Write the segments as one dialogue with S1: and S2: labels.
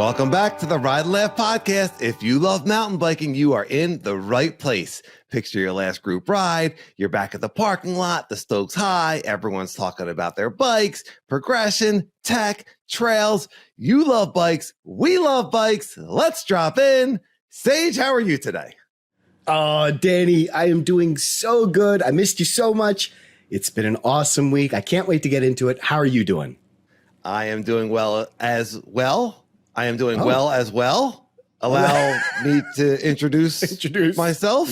S1: Welcome back to the Ride and Laugh podcast. If you love mountain biking, you are in the right place. Picture your last group ride. You're back at the parking lot. The stoke's high. Everyone's talking about their bikes, progression, tech, trails. You love bikes. We love bikes. Let's drop in. Sage, how are you today?
S2: Oh, Danny, I am doing so good. I missed you so much. It's been an awesome week. I can't wait to get into it. How are you doing?
S1: I am doing well as well. Well as well. Allow me to introduce myself.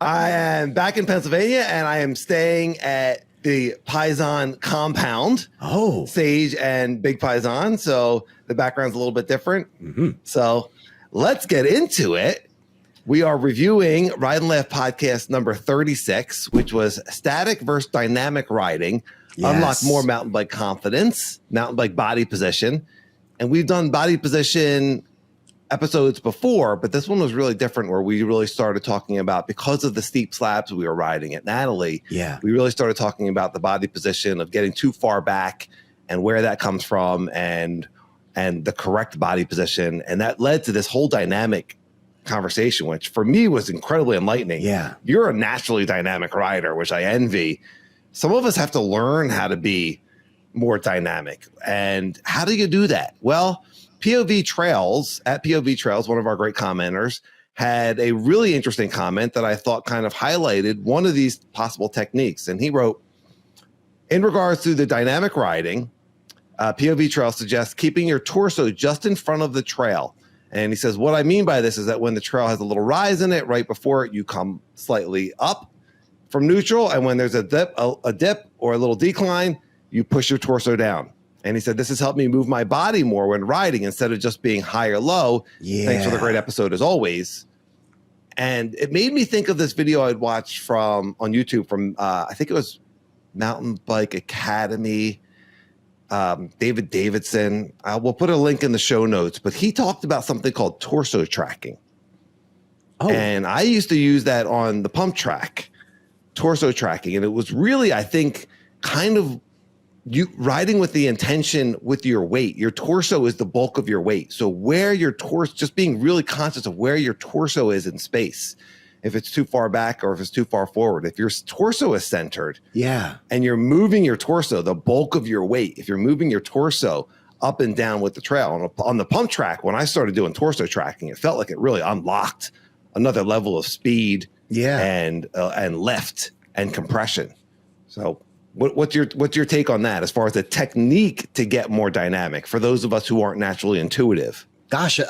S1: I am back in Pennsylvania, and I am staying at the Paisan compound.
S2: Oh,
S1: Sage and Big Paisan. So the background's a little bit different.
S2: Mm-hmm.
S1: So let's get into it. We are reviewing Ride and Laugh podcast number 36, which was static versus dynamic riding. Yes. Unlock more mountain bike confidence, mountain bike body position. And we've done body position episodes before, but this one was really different, where we really started talking about, because of the steep slabs we were riding at Natalie, we really started talking about the body position of getting too far back and where that comes from, and the correct body position. And that led to this whole dynamic conversation, which for me was incredibly enlightening.
S2: Yeah.
S1: You're a naturally dynamic rider, which I envy. Some of us have to learn how to be more dynamic. And how do you do that? Well, POV Trails, at POV Trails, one of our great commenters, had a really interesting comment that I thought kind of highlighted one of these possible techniques. And he wrote, in regards to the dynamic riding, POV Trails suggests keeping your torso just in front of the trail. And he says, what I mean by this is that when the trail has a little rise in it, right before it, you come slightly up from neutral. And when there's a dip or a little decline, you push your torso down. And he said, this has helped me move my body more when riding instead of just being high or low. Yeah. Thanks for the great episode as always. And it made me think of this video I'd watched on YouTube from, I think it was Mountain Bike Academy, David Davidson. We'll put a link in the show notes, but he talked about something called torso tracking. Oh. And I used to use that on the pump track, torso tracking. And it was really, I think, kind of you riding with the intention with your weight. Your torso is the bulk of your weight. So where your torso, just being really conscious of where your torso is in space, if it's too far back or if it's too far forward. If your torso is centered, and you're moving your torso, the bulk of your weight, if you're moving your torso up and down with the trail. On the pump track, when I started doing torso tracking, it felt like it really unlocked another level of speed and lift and compression. So what's your take on that as far as the technique to get more dynamic for those of us who aren't naturally intuitive?
S2: Gosh,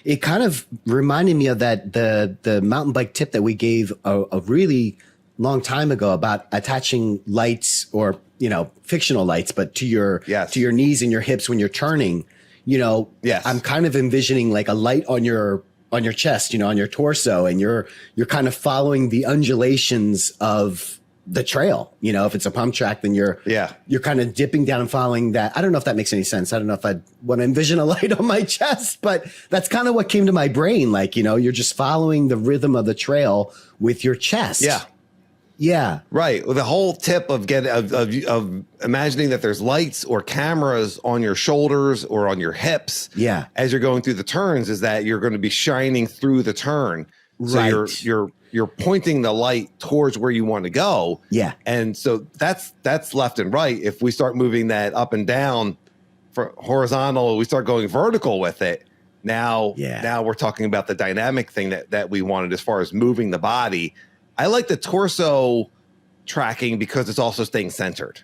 S2: it kind of reminded me of the mountain bike tip that we gave a really long time ago about attaching lights, or fictional lights, but to your knees and your hips when you're turning. I'm kind of envisioning like a light on your chest, on your torso, and you're kind of following the undulations of the trail. If it's a pump track, then you're kind of dipping down and following that. I don't know if that makes any sense. I don't know if I'd want to envision a light on my chest, but that's kind of what came to my brain. Like, you're just following the rhythm of the trail with your chest. Yeah. Right.
S1: Well, the whole tip of imagining that there's lights or cameras on your shoulders or on your hips as you're going through the turns is that you're going to be shining through the turn. So you're pointing the light towards where you want to go. Yeah. And so that's left and right. If we start moving that up and down for horizontal, we start going vertical with it. Now we're talking about the dynamic thing that we wanted as far as moving the body. I like the torso tracking because it's also staying centered.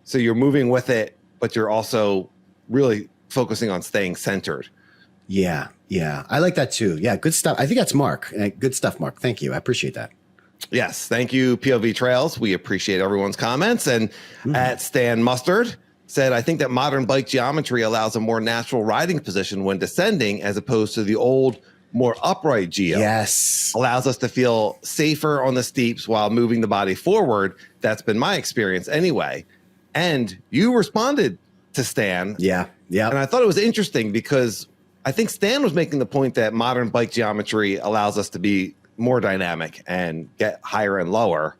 S1: So you're moving with it, but you're also really focusing on staying centered.
S2: Yeah. I like that too. Yeah. Good stuff. I think that's Mark. Good stuff, Mark. Thank you. I appreciate that.
S1: Yes. Thank you, POV Trails. We appreciate everyone's comments. And at Stan Mustard said, I think that modern bike geometry allows a more natural riding position when descending as opposed to the old, more upright geo.
S2: Yes.
S1: Allows us to feel safer on the steeps while moving the body forward. That's been my experience anyway. And you responded to Stan.
S2: Yeah.
S1: And I thought it was interesting because I think Stan was making the point that modern bike geometry allows us to be more dynamic and get higher and lower.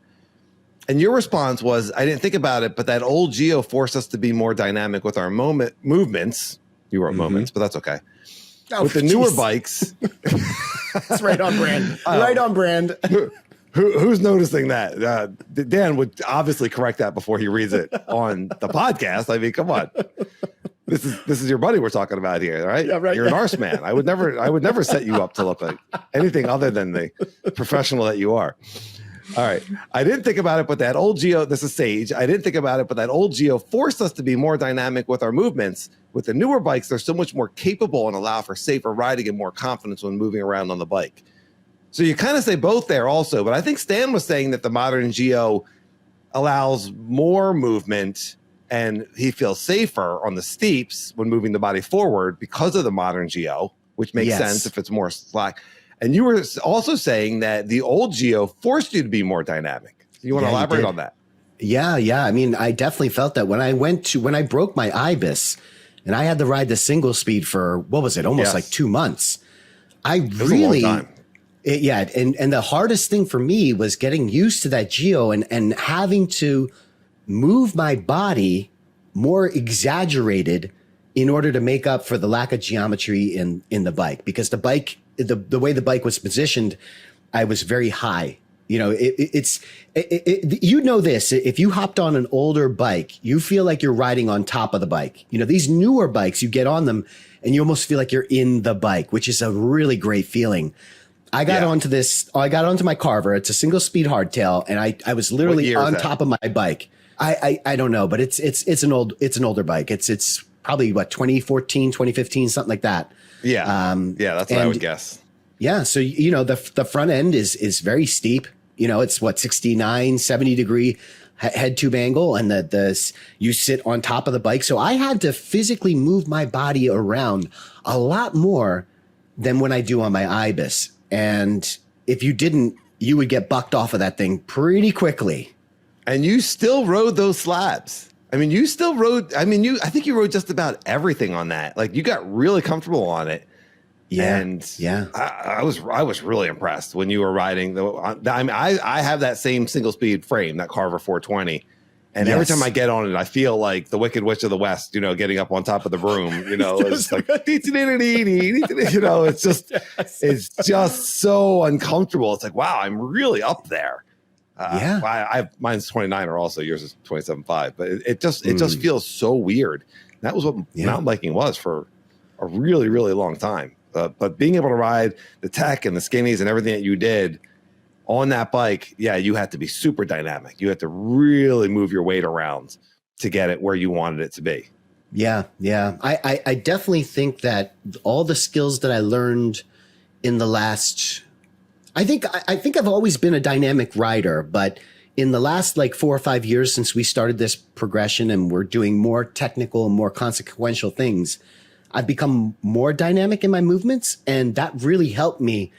S1: And your response was, I didn't think about it, but that old Geo forced us to be more dynamic with our movements. You wrote moments, but that's okay.
S2: Oh,
S1: with the newer bikes.
S2: It's right on brand. Right on brand.
S1: Who's noticing that? Dan would obviously correct that before he reads it on the podcast. I mean, come on. This is your buddy we're talking about here, right?
S2: Yeah, right.
S1: You're an arse man. I would never set you up to look like anything other than the professional that you are. All right. I didn't think about it, but that old Geo, this is Sage. I didn't think about it, but that old Geo forced us to be more dynamic with our movements. With the newer bikes, they're so much more capable and allow for safer riding and more confidence when moving around on the bike. So you kind of say both there also, but I think Stan was saying that the modern Geo allows more movement and he feels safer on the steeps when moving the body forward because of the modern Geo, which makes sense if it's more slack. And you were also saying that the old Geo forced you to be more dynamic. You want to elaborate on that?
S2: Yeah. I mean, I definitely felt that when I broke my IBIS and I had to ride the single speed for, what was it? Almost like 2 months. It was a long time. And the hardest thing for me was getting used to that Geo and having to move my body more exaggerated in order to make up for the lack of geometry in the bike, because the bike, the way the bike was positioned, I was very high. You know, you know this, if you hopped on an older bike, you feel like you're riding on top of the bike. You know, these newer bikes, you get on them and you almost feel like you're in the bike, which is a really great feeling. I got onto my Carver. It's a single speed hardtail. And I was literally on top of my bike. I don't know, but it's an older bike. It's probably 2014, 2015, something like that.
S1: Yeah. That's what I would guess.
S2: Yeah. So, you know, the front end is very steep. You know, it's 69, 70 degree head tube angle, and you sit on top of the bike. So I had to physically move my body around a lot more than when I do on my IBIS. And if you didn't, you would get bucked off of that thing pretty quickly.
S1: And you still rode those slabs. I mean, I think you rode just about everything on that. Like, you got really comfortable on it.
S2: Yeah.
S1: And I was really impressed when you were riding. I have that same single speed frame, that Carver 420. And every time I get on it, I feel like the Wicked Witch of the West, you know, getting up on top of the broom, you know, it's like, you know, it's just so uncomfortable. It's like, wow, I'm really up there. Mine's 29 also, yours is 27.5, but it just feels so weird. That was what mountain biking was for a really, really long time. But being able to ride the tech and the skinnies and everything that you did on that bike, you had to be super dynamic. You had to really move your weight around to get it where you wanted it to be.
S2: Yeah. I definitely think that all the skills that I learned in the last, I think I've always been a dynamic rider, but in the last 4 or 5 years since we started this progression and we're doing more technical and more consequential things, I've become more dynamic in my movements, and that really helped me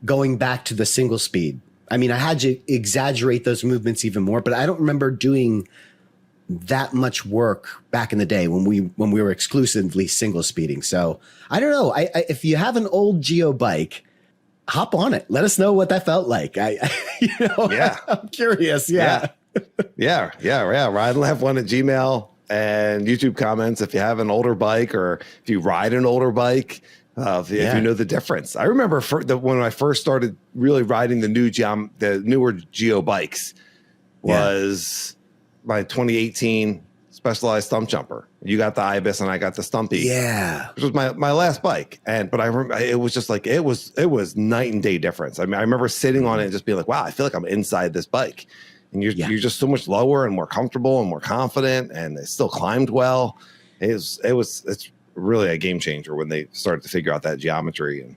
S2: going back to the single speed. I mean, I had to exaggerate those movements even more, but I don't remember doing that much work back in the day when we were exclusively single speeding. So I don't know. If you have an old Geo bike, hop on it. Let us know what that felt like. I'm curious. Yeah.
S1: Ride and Laugh One at Gmail. And YouTube comments if you have an older bike or if you ride an older bike, if you know the difference. I remember when I first started really riding the newer Geo bikes was my 2018 Specialized Stump Jumper. You got the IBIS and I got the Stumpy.
S2: Yeah,
S1: which was my last bike. But I remember it was just like it was night and day difference. I mean, I remember sitting on it and just being like, wow, I feel like I'm inside this bike. And you're just so much lower and more comfortable and more confident, and it still climbed well. It's really a game changer when they started to figure out that geometry.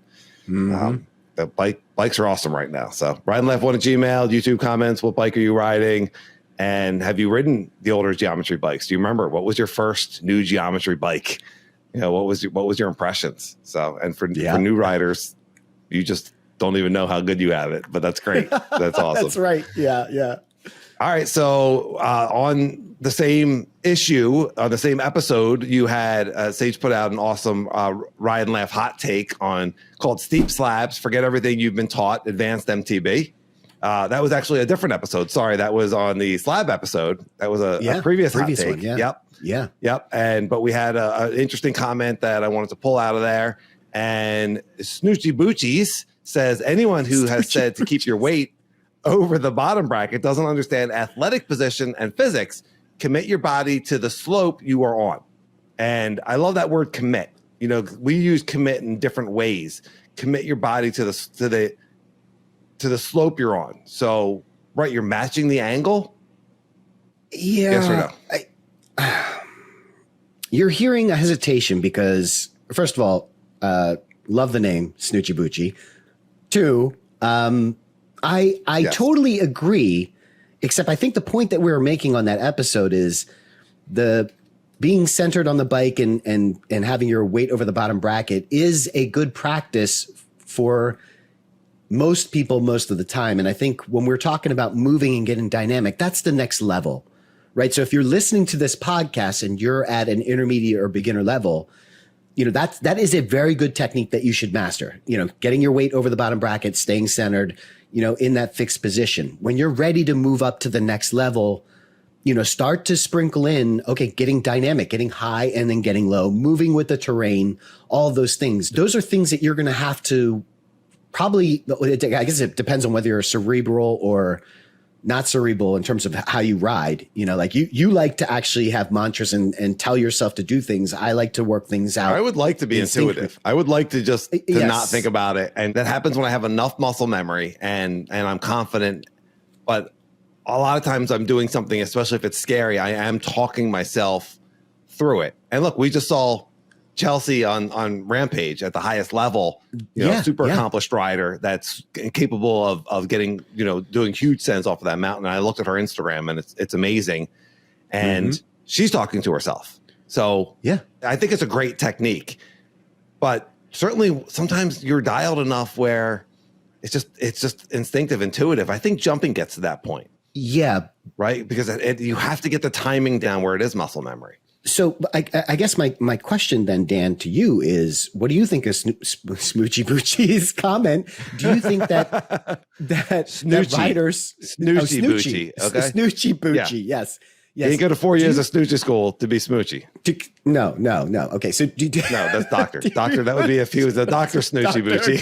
S1: And the bikes are awesome right now. So Ride and Laugh One at Gmail, YouTube comments. What bike are you riding? And have you ridden the older geometry bikes? Do you remember what was your first new geometry bike? You know, what was your impressions? So, and for new riders, you just don't even know how good you have it, but that's great. That's awesome.
S2: That's right. Yeah.
S1: All right. So on the same issue, on the same episode, you had Sage put out an awesome Ride and Laugh hot take called Steep Slabs. Forget everything you've been taught, advanced MTB. That was actually a different episode. Sorry, that was on the slab episode. That was a previous hot take.
S2: One. Yeah.
S1: Yep. But we had an interesting comment that I wanted to pull out of there. And Snoochie Boochies says anyone who has said to keep your weight over the bottom bracket doesn't understand athletic position and physics. Commit your body to the slope you are on. And I love that word commit. You know, we use commit in different ways. Commit your body to the slope you're on. So, right, you're matching the angle?
S2: Yeah.
S1: Yes or no?
S2: You're hearing a hesitation because, first of all, love the name Snoochie Boochie. Two, I yes. totally agree, except I think the point that we were making on that episode is the being centered on the bike and having your weight over the bottom bracket is a good practice for most people most of the time. And I think when we're talking about moving and getting dynamic, that's the next level, right? So if you're listening to this podcast and you're at an intermediate or beginner level, you know, that is a very good technique that you should master, you know, getting your weight over the bottom bracket, staying centered, you know, in that fixed position. When you're ready to move up to the next level, you know, start to sprinkle in, okay, getting dynamic, getting high and then getting low, moving with the terrain, all of those things. Those are things that you're going to have to probably, I guess it depends on whether you're cerebral or not cerebral in terms of how you ride. You know, like you like to actually have mantras and tell yourself to do things. I like to work things out.
S1: I would like to be intuitive. I would like to just not think about it. And that happens when I have enough muscle memory and I'm confident. But a lot of times I'm doing something, especially if it's scary, I am talking myself through it. And look, we just saw Chelsea on Rampage at the highest level, you know, super accomplished rider that's capable of getting, you know, doing huge sends off of that mountain. And I looked at her Instagram and it's amazing. And she's talking to herself. So yeah, I think it's a great technique, but certainly sometimes you're dialed enough where it's just instinctive, intuitive. I think jumping gets to that point. Yeah. Right. Because you have to get the timing down where it is muscle memory.
S2: So I guess my question then, Dan, to you is, what do you think of Smoochie Boochie's comment? Do you think that riders
S1: Snoochie Boochie, okay,
S2: Snoochie Boochie, yes.
S1: You ain't go to 4 years of Snoochie school to be Smoochie.
S2: No. Okay, so no,
S1: that's doctor. Doctor, that would be if he was a Dr. Snoochie Boochie.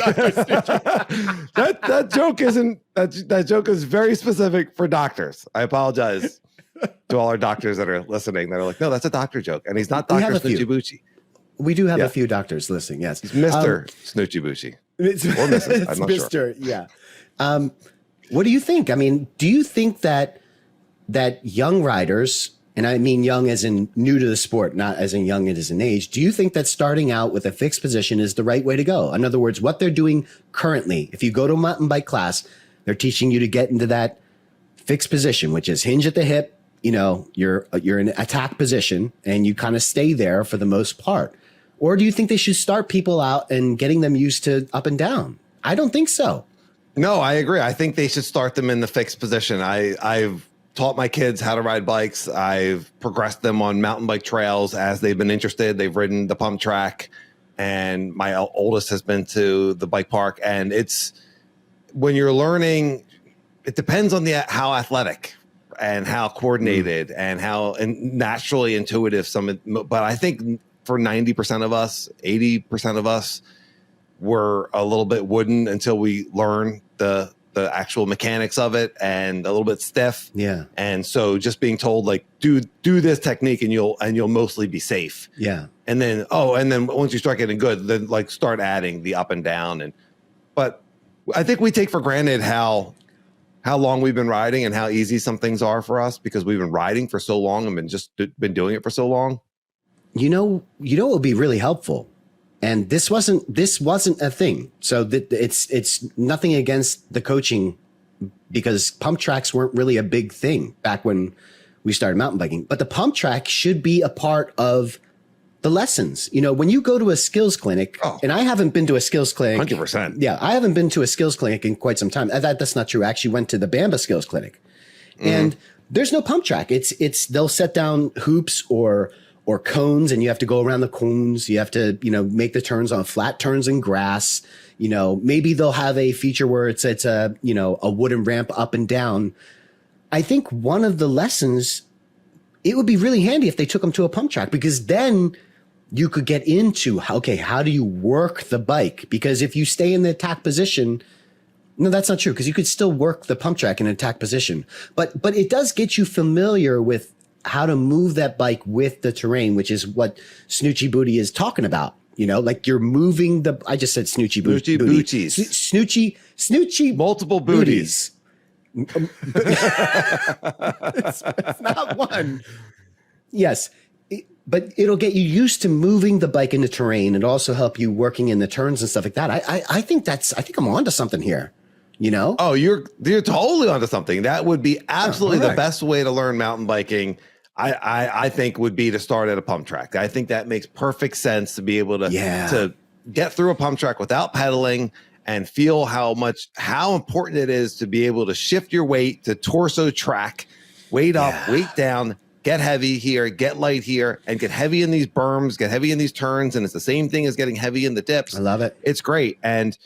S1: that joke isn't that joke is very specific for doctors. I apologize to all our doctors that are listening that are like, no, that's a doctor joke. And he's not Dr. Snoochie Boochie.
S2: We do have a few doctors listening, yes.
S1: He's Mr. Snoochie Boochie. Or Mrs. I'm not
S2: Mr.
S1: sure.
S2: Yeah. What do you think? I mean, do you think that young riders, and I mean young as in new to the sport, not as in young as in age, do you think that starting out with a fixed position is the right way to go? In other words, what they're doing currently, if you go to a mountain bike class, they're teaching you to get into that fixed position, which is hinge at the hip. You know, you're in attack position and you kind of stay there for the most part. Or do you think they should start people out and getting them used to up and down? I don't think so.
S1: No, I agree. I think they should start them in the fixed position. I've taught my kids how to ride bikes. I've progressed them on mountain bike trails as they've been interested. They've ridden the pump track, and my oldest has been to the bike park. And it's when you're learning, it depends on how athletic and how coordinated and how naturally intuitive but I think for 90% of us, 80% of us, we're a little bit wooden until we learn the actual mechanics of it and a little bit stiff.
S2: Yeah.
S1: And so just being told like, do this technique and you'll mostly be safe.
S2: Yeah.
S1: And then once you start getting good, then like start adding the up and down. But I think we take for granted how long we've been riding and how easy some things are for us because we've been riding for so long and been doing it for so long.
S2: You know what would be really helpful? And this wasn't a thing. So it's nothing against the coaching because pump tracks weren't really a big thing back when we started mountain biking. But the pump track should be a part of the lessons. You know, when you go to a skills clinic, and I haven't been to a skills clinic.
S1: 100%.
S2: Yeah, I haven't been to a skills clinic in quite some time. That's not true. I actually went to the Bamba skills clinic. And there's no pump track. It's they'll set down hoops or or cones, and you have to go around the cones. You have to, make the turns on flat turns in grass. Maybe they'll have a feature where it's a wooden ramp up and down. I think one of the lessons, it would be really handy if they took them to a pump track, because then you could get into, okay, how do you work the bike? Because if you stay in the attack position, no, that's not true, because you could still work the pump track in an attack position. But it does get you familiar with how to move that bike with the terrain, which is what Snoochie Booty is talking about. Like you're moving I just said Snoochie Booty.
S1: Booties.
S2: Snoochie.
S1: Multiple booties.
S2: It's not one. Yes. But it'll get you used to moving the bike in the terrain and also help you working in the turns and stuff like that. I think I'm onto something here.
S1: Oh, you're totally onto something. That would be absolutely the best way to learn mountain biking. I think would be to start at a pump track. I think that makes perfect sense to be able to get through a pump track without pedaling and feel how important it is to be able to shift your weight to torso track, weight up, weight down, get heavy here, get light here, and get heavy in these berms, get heavy in these turns. And it's the same thing as getting heavy in the dips.
S2: I love it.
S1: It's great. And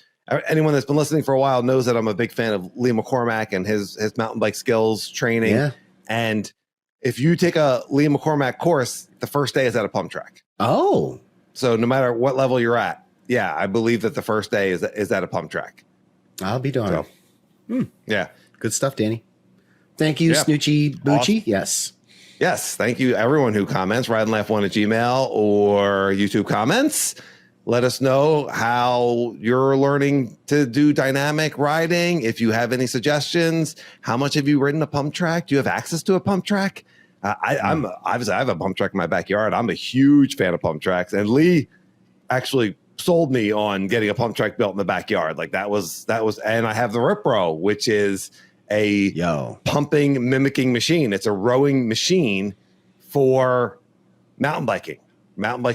S1: anyone that's been listening for a while knows that I'm a big fan of Lee McCormack and his mountain bike skills training. Yeah. And if you take a Lee McCormack course, the first day is at a pump track.
S2: Oh.
S1: So no matter what level you're at, I believe that the first day is at a pump track.
S2: I'll be darned.
S1: Yeah.
S2: Good stuff, Danny. Thank you, Snoochie Boochie. Awesome.
S1: Yes. Thank you, everyone who comments, rideandlaugh1@gmail or YouTube comments. Let us know how you're learning to do dynamic riding. If you have any suggestions, how much have you ridden a pump track? Do you have access to a pump track? I have a pump track in my backyard. I'm a huge fan of pump tracks, and Lee actually sold me on getting a pump track built in the backyard. Like that was, and I have the Ripro, which is a pumping mimicking machine. It's a rowing machine for mountain bike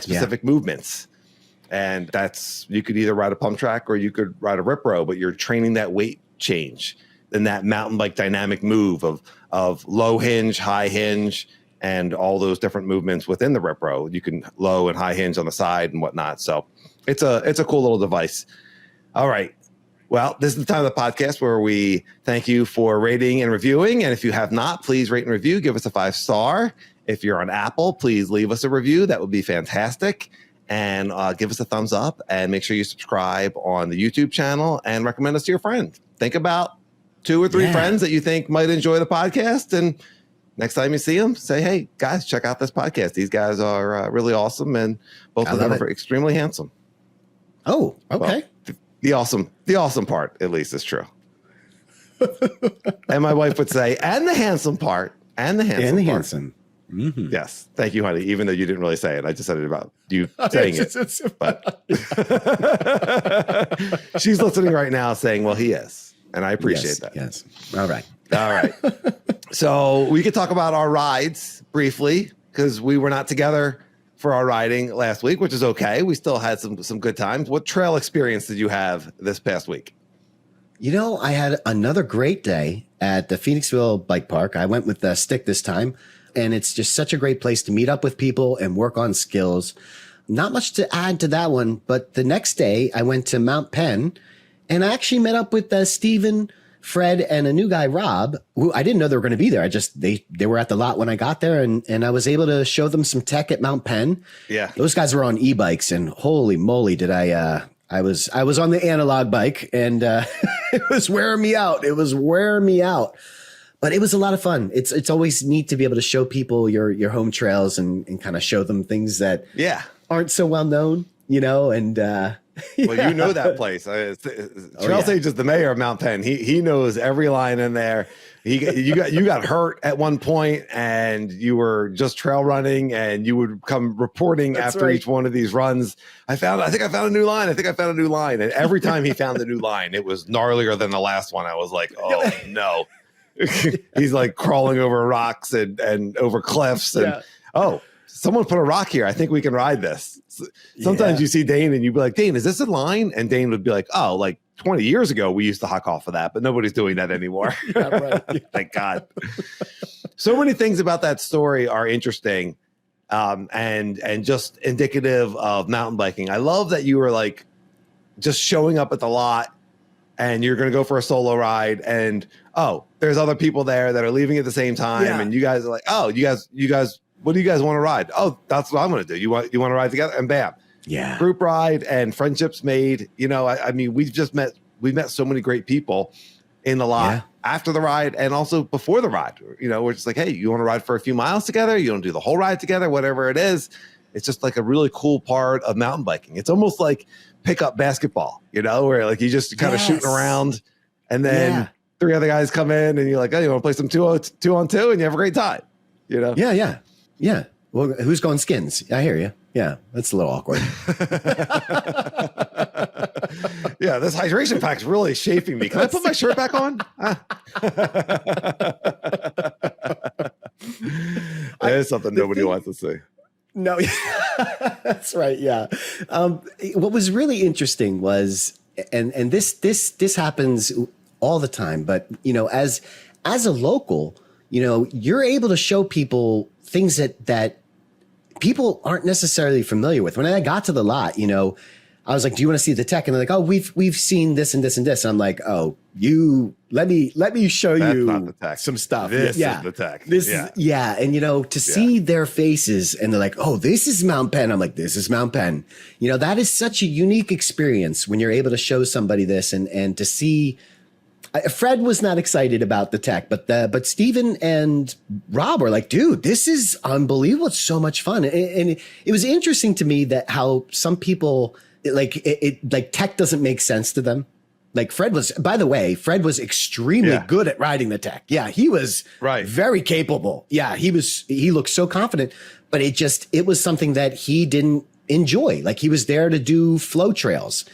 S1: specific movements. And you could either ride a pump track or you could ride a Ripro, but you're training that weight change and that mountain bike dynamic move of low hinge, high hinge, and all those different movements within the Ripro. You can low and high hinge on the side and whatnot. So it's a cool little device. All right. Well, this is the time of the podcast where we thank you for rating and reviewing. And if you have not, please rate and review. Give us a 5-star. If you're on Apple, please leave us a review. That would be fantastic. And give us a thumbs up and make sure you subscribe on the YouTube channel and recommend us to your friend. Think about 2 or 3 friends that you think might enjoy the podcast. And next time you see them, say, hey, guys, check out this podcast. These guys are really awesome. And both of them are extremely handsome.
S2: Oh, okay.
S1: Well, the awesome part, at least, is true. And my wife would say, and the handsome part, and the handsome.
S2: Mm-hmm.
S1: Yes. Thank you, honey. Even though you didn't really say it, I just said it about you saying it. But she's listening right now saying, well, he is. And I appreciate that.
S2: Yes. All right.
S1: So we could talk about our rides briefly because we were not together for our riding last week, which is okay. We still had some good times. What trail experience did you have this past week?
S2: I had another great day at the Phoenixville Bike Park. I went with the stick this time. And it's just such a great place to meet up with people and work on skills. Not much to add to that one, but the next day I went to Mount Penn and I actually met up with Steven, Fred, and a new guy, Rob, who I didn't know they were going to be there. They were at the lot when I got there and I was able to show them some tech at Mount Penn. Yeah. Those guys were on e-bikes and holy moly did I was on the analog bike and it was wearing me out. But it was a lot of fun. It's always neat to be able to show people your home trails and kind of show them things that aren't so well known, and
S1: well, you know that place. Trail Sage is the mayor of Mount Penn. He knows every line in there. You got hurt at one point and you were just trail running and you would come reporting after each one of these runs. I think I found a new line. And every time he found a new line, it was gnarlier than the last one. I was like, oh no. He's like crawling over rocks and over cliffs and someone put a rock here. I think we can ride this. Sometimes you see Dane and you'd be like, Dane, is this a line? And Dane would be like, oh, like 20 years ago we used to huck off of that, but nobody's doing that anymore. Thank God. So many things about that story are interesting. and just indicative of mountain biking. I love that you were like just showing up at the lot and you're going to go for a solo ride, and there's other people there that are leaving at the same time, and you guys are like, you guys, what do you guys want to ride? Oh, that's what I'm going to do. You want to ride together, and bam, group ride and friendships made. I mean, we've met so many great people in the lot after the ride and also before the ride. We're just like, hey, you want to ride for a few miles together? You want to do the whole ride together? Whatever it is. It's just like a really cool part of mountain biking. It's almost like pickup basketball, where like you just kind of shooting around, and then three other guys come in and you're like, oh, you want to play some two on two, and you have a great time,
S2: Yeah. Well, who's going skins? I hear you. Yeah, that's a little awkward.
S1: Yeah, this hydration pack's really shaping me. Can I put my shirt back on? That is something nobody wants to see.
S2: No, that's right. Yeah. What was really interesting was, and this happens all the time, but as a local, you're able to show people things that people aren't necessarily familiar with. When I got to the lot, I was like, do you want to see the tech? And they're like, oh, we've seen this and this and this. And I'm like, oh, let me show you some stuff.
S1: This is the tech.
S2: And to see their faces and they're like, oh, this is Mount Penn. I'm like, this is Mount Penn. That is such a unique experience when you're able to show somebody this and to see. Fred was not excited about the tech, but Steven and Rob were like, dude, this is unbelievable. It's so much fun. And it was interesting to me that how some people like tech doesn't make sense to them. Like Fred was extremely good at riding the tech. Yeah. He was very capable. Yeah. He looked so confident, but it was something that he didn't enjoy. Like he was there to do flow trails,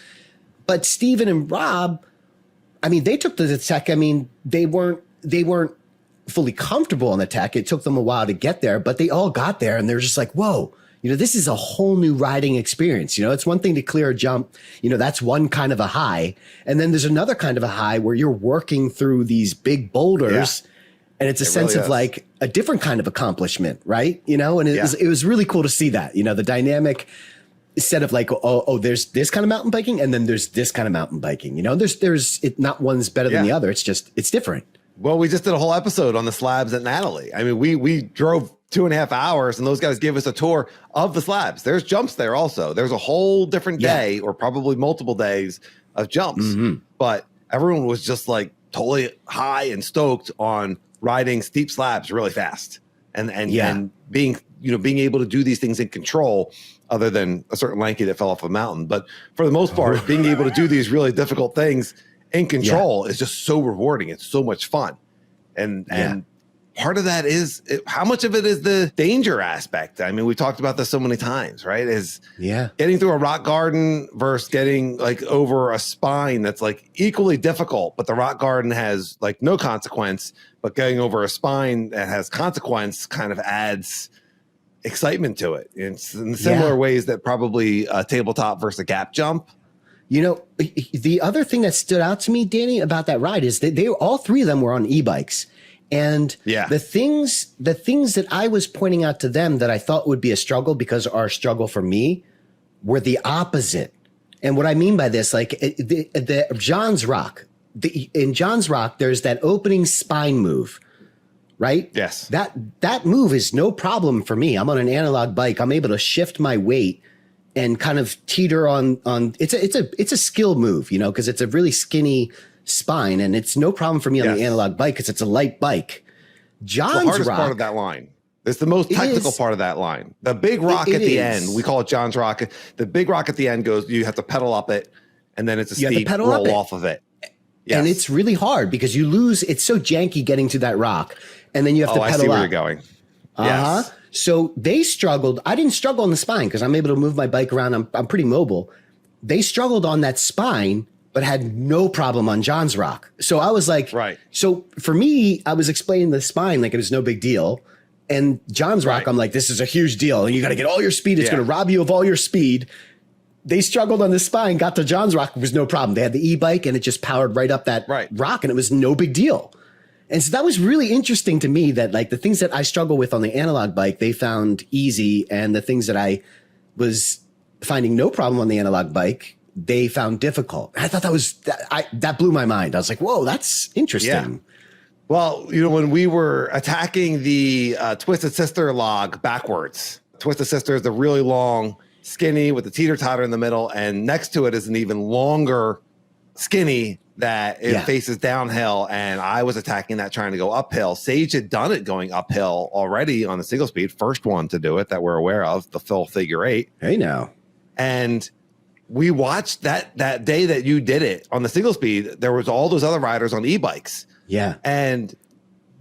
S2: but Steven and Rob, I mean, they took the tech. I mean, they weren't fully comfortable on the tech. It took them a while to get there, but they all got there and they're just like, whoa, this is a whole new riding experience. It's one thing to clear a jump. That's one kind of a high. And then there's another kind of a high where you're working through these big boulders and it's a sense of like a different kind of accomplishment. Right. And it was really cool to see that, the dynamic instead of like, there's this kind of mountain biking and then there's this kind of mountain biking, there's not one's better than the other. It's just, it's different.
S1: Well, we just did a whole episode on the slabs at Natalie. I mean, we drove 2.5 hours and those guys gave us a tour of the slabs. There's jumps there also. There's a whole different day or probably multiple days of jumps, but everyone was just like totally high and stoked on riding steep slabs really fast and being able to do these things in control, other than a certain lanky that fell off a mountain. But for the most part, being able to do these really difficult things in control is just so rewarding. It's so much fun. And part of that is how much of it is the danger aspect. I mean, we talked about this so many times, right? Is getting through a rock garden versus getting like over a spine that's like equally difficult, but the rock garden has like no consequence, but getting over a spine that has consequence kind of adds excitement to it. It's in similar ways that probably a tabletop versus a gap jump.
S2: The other thing that stood out to me, Danny, about that ride is that all three of them were on e-bikes. And the things that I was pointing out to them that I thought would be a struggle because are a struggle for me were the opposite. And what I mean by this, like the John's Rock, in John's Rock, there's that opening spine move. Right?
S1: Yes.
S2: That move is no problem for me. I'm on an analog bike. I'm able to shift my weight and kind of teeter on it's a skill move, because it's a really skinny spine and it's no problem for me on the analog bike because it's a light bike. John's
S1: the hardest
S2: Rock,
S1: part of that line. It's the most technical part of that line. The big rock at the end, we call it John's Rock. The big rock at the end goes, you have to pedal up it and then it's a steep roll off of it. Yes.
S2: And it's really hard because you lose. It's so janky getting to that rock. And then you have to pedal up.
S1: I see where you're going. Yes.
S2: So they struggled. I didn't struggle on the spine because I'm able to move my bike around. I'm pretty mobile. They struggled on that spine, but had no problem on John's Rock. So I was like, So for me, I was explaining the spine like it was no big deal. And John's Rock, I'm like, this is a huge deal. And you got to get all your speed. It's going to rob you of all your speed. They struggled on the spine, got to John's Rock. It was no problem. They had the e-bike and it just powered right up that rock and it was no big deal. And so that was really interesting to me that like the things that I struggle with on the analog bike, they found easy. And the things that I was finding no problem on the analog bike, they found difficult. I thought that blew my mind. I was like, whoa, that's interesting.
S1: Yeah. Well, when we were attacking the Twisted Sister log backwards, Twisted Sister is the really long, skinny with the teeter-totter in the middle. And next to it is an even longer skinny that it faces downhill, and I was attacking that trying to go uphill. Sage had done it going uphill already on the single speed, first one to do it that we're aware of, the full figure 8.
S2: Hey now.
S1: And we watched that day that you did it on the single speed, there was all those other riders on e-bikes.
S2: Yeah.
S1: And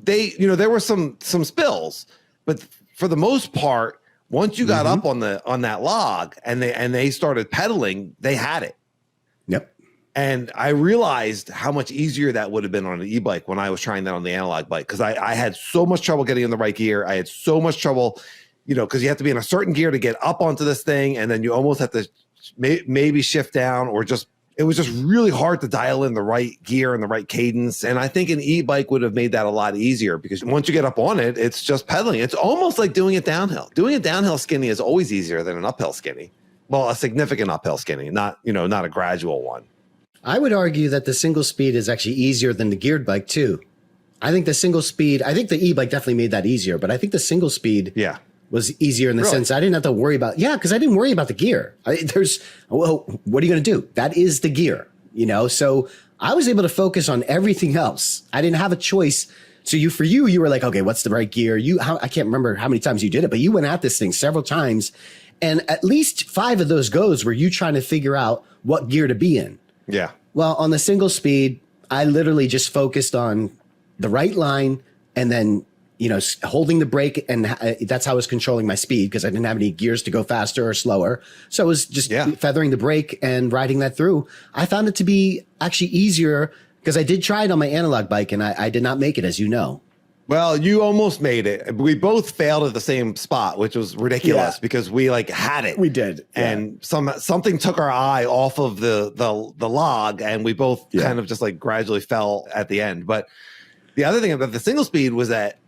S1: they, there were some spills, but for the most part, once you got up on that log and they started pedaling, they had it.
S2: Yep.
S1: And I realized how much easier that would have been on an e-bike when I was trying that on the analog bike, because I had so much trouble getting in the right gear. I had so much trouble, because you have to be in a certain gear to get up onto this thing, and then you almost have to maybe shift down, or it was just really hard to dial in the right gear and the right cadence. And I think an e-bike would have made that a lot easier, because once you get up on it, it's just pedaling. It's almost like doing it downhill. Doing a downhill skinny is always easier than an uphill skinny. Well, a significant uphill skinny, not a gradual one.
S2: I would argue that the single speed is actually easier than the geared bike too. I think the e-bike definitely made that easier, but I think the single speed was easier in the sense I didn't have to worry about, because I didn't worry about the gear. What are you going to do? That is the gear, So I was able to focus on everything else. I didn't have a choice. So you were like, okay, what's the right gear? I can't remember how many times you did it, but you went at this thing several times, and at least 5 of those goes were you trying to figure out what gear to be in.
S1: Yeah.
S2: Well, on the single speed, I literally just focused on the right line and then, holding the brake. And that's how I was controlling my speed, because I didn't have any gears to go faster or slower. So I was just feathering the brake and riding that through. I found it to be actually easier because I did try it on my analog bike, and I did not make it, as you know.
S1: Well, you almost made it. We both failed at the same spot, which was ridiculous because we had it.
S2: We did.
S1: And something took our eye off of the log, and we both kind of just gradually fell at the end. But the other thing about the single speed was that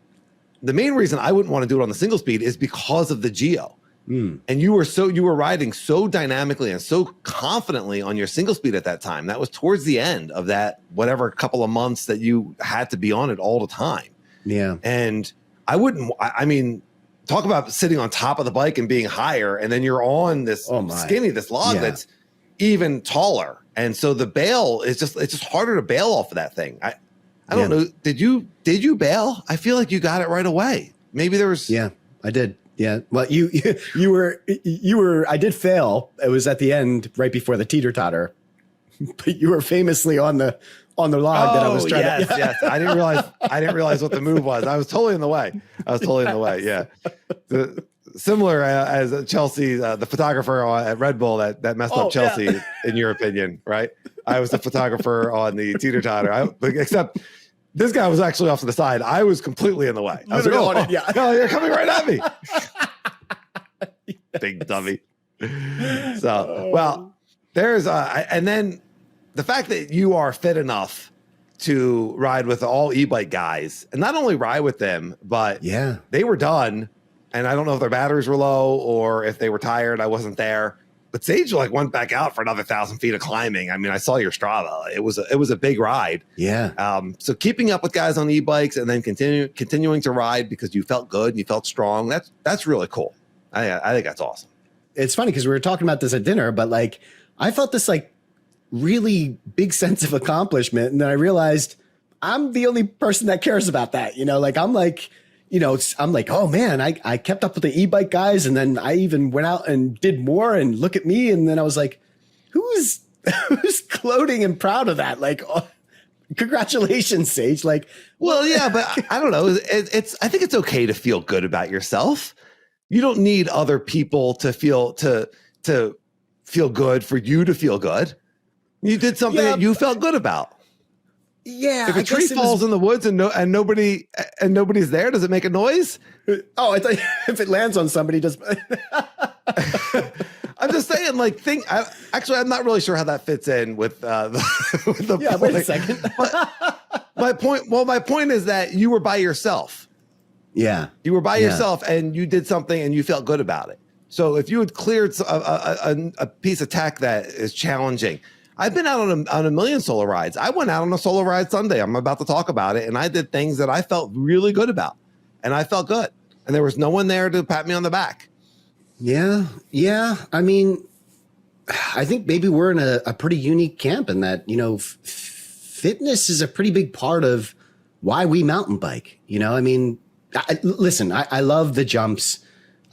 S1: the main reason I wouldn't want to do it on the single speed is because of the geo. And you were riding so dynamically and so confidently on your single speed at that time. That was towards the end of that whatever couple of months that you had to be on it all the time.
S2: Yeah.
S1: And I mean, talk about sitting on top of the bike and being higher, and then you're on this this log that's even taller. And so the bail is it's just harder to bail off of that thing. I don't know. Did you bail? I feel like you got it right away. Maybe there was.
S2: Yeah, I did. Yeah. Well, you were, I did fail. It was at the end, right before the teeter totter, but you were famously on the log that I was trying to.
S1: Yes. I didn't realize what the move was. I was totally in the way. Yeah. Similar as Chelsea, the photographer at Red Bull that messed up Chelsea, in your opinion, right? I was the photographer on the teeter totter, except this guy was actually off to the side. I was completely in the way. I was like, oh, you're coming right at me. Big dummy. So, well, there's and then the fact that you are fit enough to ride with all e-bike guys, and not only ride with them, but they were done. And I don't know if their batteries were low or if they were tired. I wasn't there. But Sage went back out for another 1,000 feet of climbing. I mean, I saw your Strava. It was a big ride.
S2: Yeah.
S1: So keeping up with guys on e-bikes and then continuing to ride because you felt good and you felt strong. That's really cool. I think that's awesome.
S2: It's funny because we were talking about this at dinner, but I felt this really big sense of accomplishment, and then I realized I'm the only person that cares about that. I'm like, oh man, I kept up with the e-bike guys, and then I even went out and did more, and look at me. And then I was like, who's gloating and proud of that? Congratulations, Sage.
S1: Well, yeah, but I don't know. I think it's okay to feel good about yourself. You don't need other people to feel good for you to feel good. You did something that you felt good about.
S2: Yeah.
S1: If a tree falls in the woods and nobody's there, does it make a noise?
S2: Oh, I thought if it lands on somebody, does.
S1: I'm just saying, actually, I'm not really sure how that fits in with the.
S2: Yeah, wait a second.
S1: my point is that you were by yourself.
S2: Yeah.
S1: You were by yourself and you did something and you felt good about it. So if you had cleared a piece of tech that is challenging, I've been out on a million solo rides. I went out on a solo ride Sunday. I'm about to talk about it. And I did things that I felt really good about. And I felt good. And there was no one there to pat me on the back.
S2: Yeah. Yeah. I mean, I think maybe we're in a pretty unique camp in that, fitness is a pretty big part of why we mountain bike. I mean, listen, I love the jumps.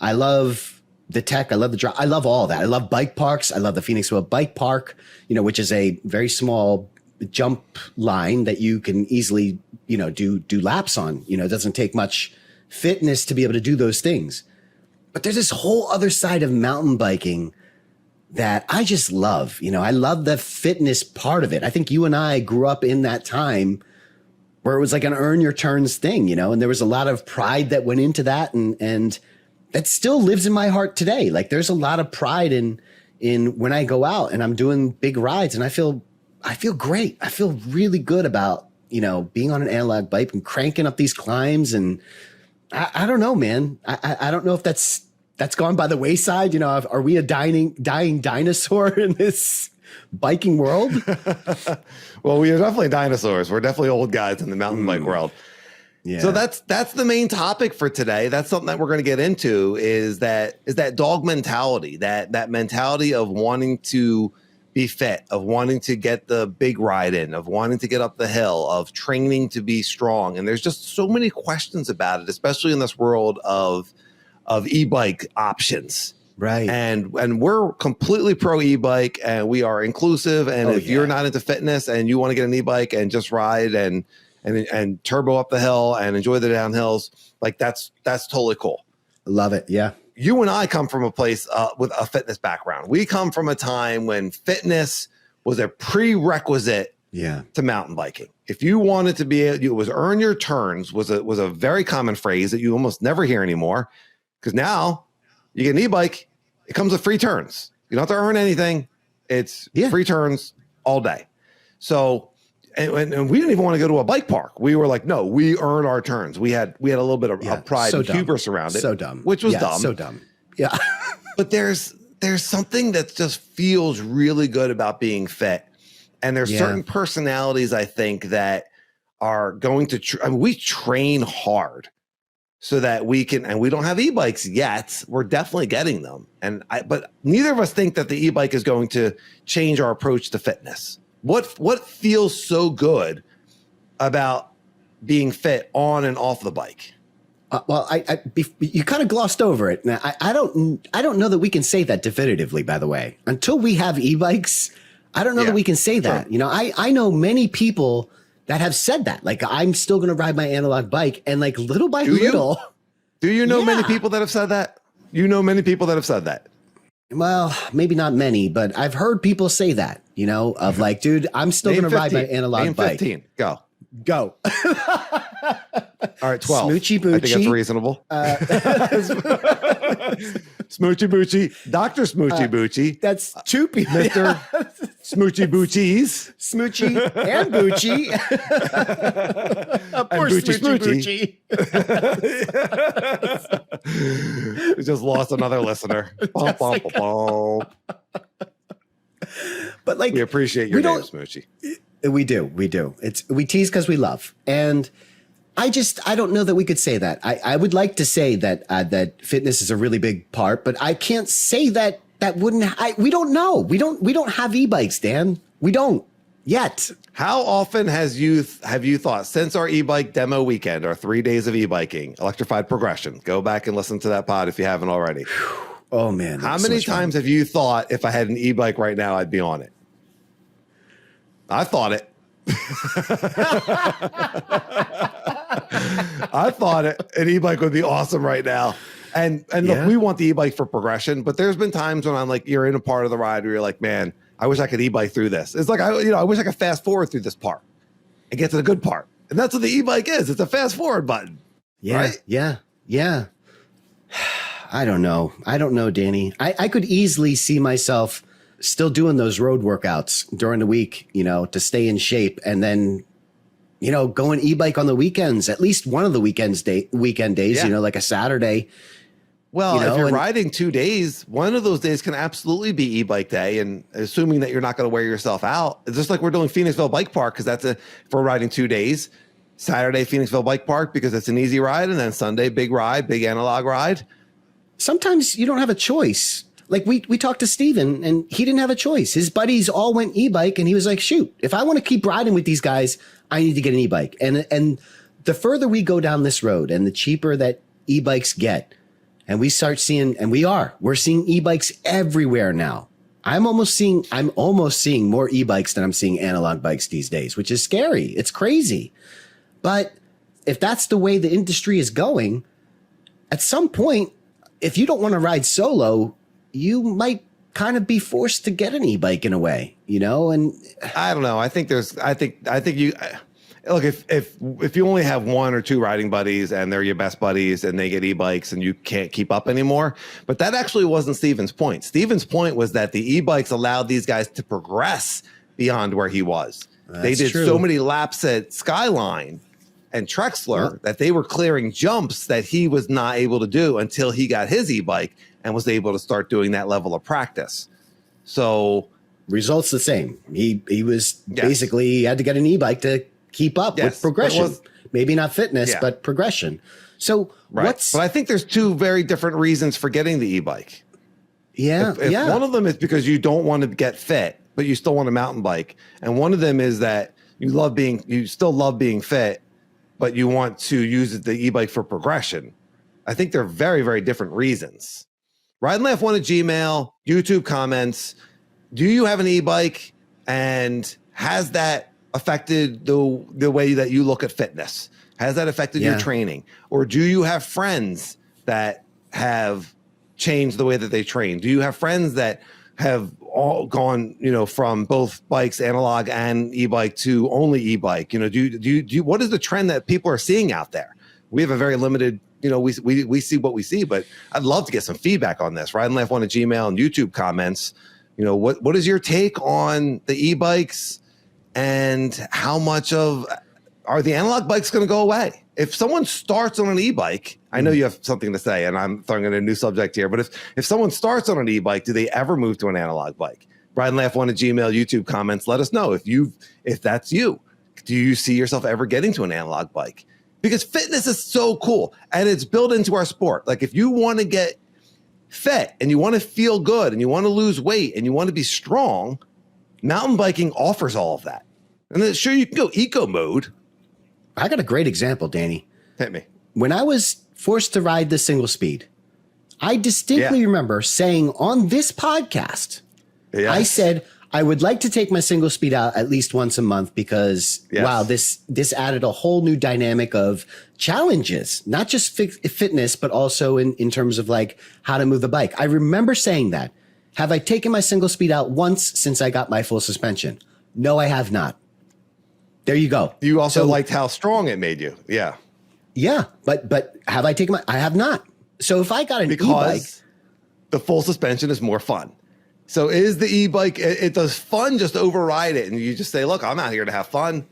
S2: I love the tech. I love the drive. I love all that. I love bike parks. I love the Phoenix Wheel Bike Park, which is a very small jump line that you can easily, do laps on. It doesn't take much fitness to be able to do those things. But there's this whole other side of mountain biking that I just love. I love the fitness part of it. I think you and I grew up in that time where it was like an earn your turns thing, and there was a lot of pride that went into that. And that still lives in my heart today. Like there's a lot of pride in when I go out and I'm doing big rides and I feel great. I feel really good about, being on an analog bike and cranking up these climbs. And I don't know, man. I don't know if that's gone by the wayside. Are we a dying dinosaur in this biking world?
S1: Well, we are definitely dinosaurs. We're definitely old guys in the mountain bike world. Yeah. So that's the main topic for today. That's something that we're going to get into is that dog mentality, that mentality of wanting to be fit, of wanting to get the big ride in, of wanting to get up the hill, of training to be strong. And there's just so many questions about it, especially in this world of e-bike options.
S2: Right.
S1: And we're completely pro e-bike and we are inclusive. And if you're not into fitness and you want to get an e-bike and just ride and turbo up the hill and enjoy the downhills, like that's totally cool.
S2: Love it. Yeah.
S1: You and I come from a place with a fitness background. We come from a time when fitness was a prerequisite to mountain biking. If you wanted to be, it was earn your turns was a very common phrase that you almost never hear anymore. Because now you get an e-bike, it comes with free turns. You don't have to earn anything. It's free turns all day. So, and we didn't even want to go to a bike park. We were like, no, we earn our turns. We had a little bit of pride and hubris around it.
S2: So dumb.
S1: Which was dumb.
S2: So dumb. Yeah.
S1: But there's something that just feels really good about being fit. And there's certain personalities, I think, that are going to, we train hard so that we can, and we don't have e-bikes yet. We're definitely getting them. But neither of us think that the e-bike is going to change our approach to fitness. What feels so good about being fit on and off the bike?
S2: Well, you kind of glossed over it. Now, I don't know that we can say that definitively, by the way. Until we have e-bikes, I don't know that we can say that. I know many people that have said that. Like, I'm still going to ride my analog bike. And like little by little.
S1: Do you know many people that have said that? You know many people that have said that?
S2: Well, maybe not many, but I've heard people say that, of like, dude, I'm still going to ride my analog bike.
S1: 15. Go. All right, 12.
S2: Smoochy Boochy.
S1: I think that's reasonable. Smoochy Boochy. Dr. Smoochy Boochy.
S2: That's two people.
S1: Mr. Smoochy Boochies.
S2: Smoochy and Boochy. Poor Smoochy
S1: Boochy. We just lost another listener. Bum, bum, bum, bum.
S2: But like,
S1: we appreciate your name, Smoochy.
S2: We do. We tease because we love. And I don't know that we could say that. I would like to say that that fitness is a really big part, but I can't say that we don't know. We don't have e-bikes, Dan. We don't yet.
S1: How often have you thought since our e-bike demo weekend, our 3 days of e-biking, electrified progression, go back and listen to that pod if you haven't already.
S2: Oh man.
S1: How many times have you thought if I had an e-bike right now, I'd be on it? I thought it. I thought an e-bike would be awesome right now. And look, we want the e-bike for progression, but there's been times when I'm like, you're in a part of the ride where you're like, man, I wish I could e-bike through this. It's like, I wish I could fast forward through this part and get to the good part. And that's what the e-bike is. It's a fast forward button.
S2: Yeah.
S1: Right?
S2: Yeah. I don't know, Danny. I could easily see myself still doing those road workouts during the week, to stay in shape. And then, going e-bike on the weekends, at least one of the weekend days,
S1: Yeah.
S2: like a Saturday.
S1: Well, if you're
S2: and-
S1: riding 2 days, one of those days can absolutely be e-bike day. And assuming that you're not going to wear yourself out, it's just like we're doing Phoenixville Bike Park, because if we're riding 2 days, Saturday, Phoenixville Bike Park, because it's an easy ride. And then Sunday, big ride, big analog ride.
S2: Sometimes you don't have a choice. Like we talked to Steven and he didn't have a choice. His buddies all went e-bike and he was like, shoot, if I want to keep riding with these guys, I need to get an e-bike. And the further we go down this road and the cheaper that e-bikes get, and we start seeing, and we're seeing e-bikes everywhere now. I'm almost seeing more e-bikes than I'm seeing analog bikes these days, which is scary. It's crazy. But if that's the way the industry is going, at some point, if you don't want to ride solo, you might kind of be forced to get an e-bike in a way, and
S1: I don't know. I think you look, if you only have one or two riding buddies and they're your best buddies and they get e-bikes and you can't keep up anymore. But that actually wasn't Steven's point. Steven's point was that the e-bikes allowed these guys to progress beyond where he was. They did so many laps at Skyline and Trexler that they were clearing jumps that he was not able to do until he got his e-bike and was able to start doing that level of practice. So
S2: results the same. He was basically, he had to get an e-bike to keep up with progression. Maybe not fitness, but progression. So
S1: but I think there's two very different reasons for getting the e-bike. If one of them is because you don't want to get fit, but you still want a mountain bike. And one of them is that you still love being fit, but you want to use the e-bike for progression. I think they're very, very different reasons. Ride and Laugh 1 at Gmail, YouTube comments. Do you have an e-bike, and has that affected the way that you look at fitness? Has that affected your training? Or do you have friends that have changed the way that they train? Do you have friends that have all gone, from both bikes, analog and e-bike, to only e-bike? What is the trend that people are seeing out there? We have a very limited, we see what we see, but I'd love to get some feedback on this. Ride and Laugh 1 at Gmail and YouTube comments. What is your take on the e-bikes, and how much are the analog bikes going to go away? If someone starts on an e-bike, I know you have something to say, and I'm throwing in a new subject here, but if someone starts on an e-bike, do they ever move to an analog bike? Ride and Laugh 1 at Gmail, YouTube comments. Let us know if that's you. Do you see yourself ever getting to an analog bike? Because fitness is so cool, and it's built into our sport. Like, if you want to get fit and you want to feel good and you want to lose weight and you want to be strong, mountain biking offers all of that. And then sure, you can go eco mode.
S2: I got a great example, Danny.
S1: Hit me.
S2: When I was forced to ride the single speed, I distinctly remember saying on this podcast, I said, I would like to take my single speed out at least once a month because, wow, this added a whole new dynamic of challenges, not just fitness, but also in terms of like how to move the bike. I remember saying that. Have I taken my single speed out once since I got my full suspension? No, I have not. There you go.
S1: You also liked how strong it made you. Yeah.
S2: Yeah. But have I taken I have not. So if I got an e-bike,
S1: the full suspension is more fun. So is the e-bike, it does fun just override it. And you just say, look, I'm out here to have fun.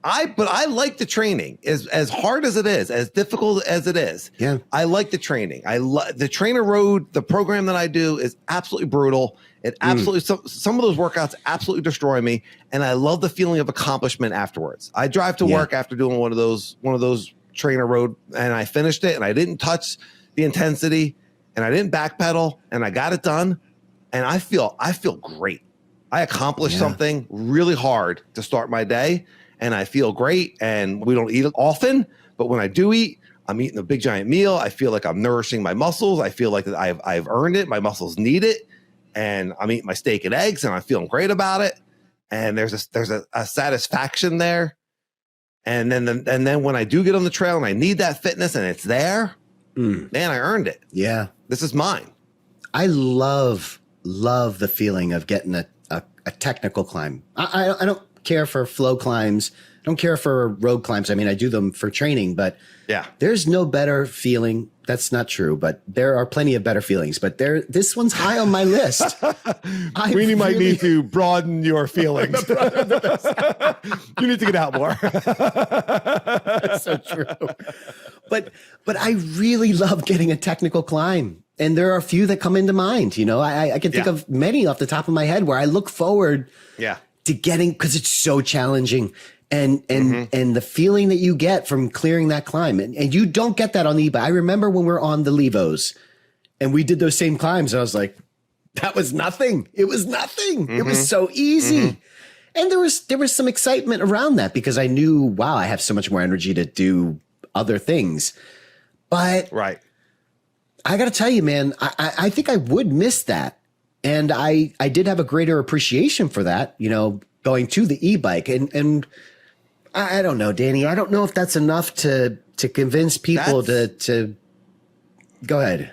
S1: But I like the training as hard as it is, as difficult as it is.
S2: Yeah.
S1: I like the training. The trainer road, the program that I do is absolutely brutal. It absolutely, some of those workouts absolutely destroy me. And I love the feeling of accomplishment afterwards. I drive to work after doing one of those trainer road, and I finished it, and I didn't touch the intensity, and I didn't backpedal, and I got it done. And I feel great. I accomplished something really hard to start my day, and I feel great. And we don't eat it often, but when I do eat, I'm eating a big giant meal. I feel like I'm nourishing my muscles. I feel like that I've earned it. My muscles need it, and I'm eating my steak and eggs, and I'm feeling great about it. And there's a satisfaction there. And then when I do get on the trail and I need that fitness and it's there, man, I earned it.
S2: Yeah,
S1: this is mine.
S2: I love the feeling of getting a technical climb. I care for flow climbs. I don't care for road climbs. I mean, I do them for training, but
S1: Yeah.
S2: there's no better feeling. That's not true, but there are plenty of better feelings. But this one's high on my list.
S1: We might need to broaden your feelings. You need to get out more.
S2: That's so true. But I really love getting a technical climb. And there are a few that come into mind. You know, I can think of many off the top of my head where I look forward to getting, because it's so challenging. And the feeling that you get from clearing that climb, and you don't get that on the e-bike. I remember when we were on the Levos and we did those same climbs, and I was like, that was nothing. It was nothing. It was so easy. And there was some excitement around that because I knew, wow, I have so much more energy to do other things. But I got to tell you, man, I think I would miss that. And I did have a greater appreciation for that, you know, going to the e-bike. And I don't know, Danny. I don't know if that's enough to convince people to go ahead.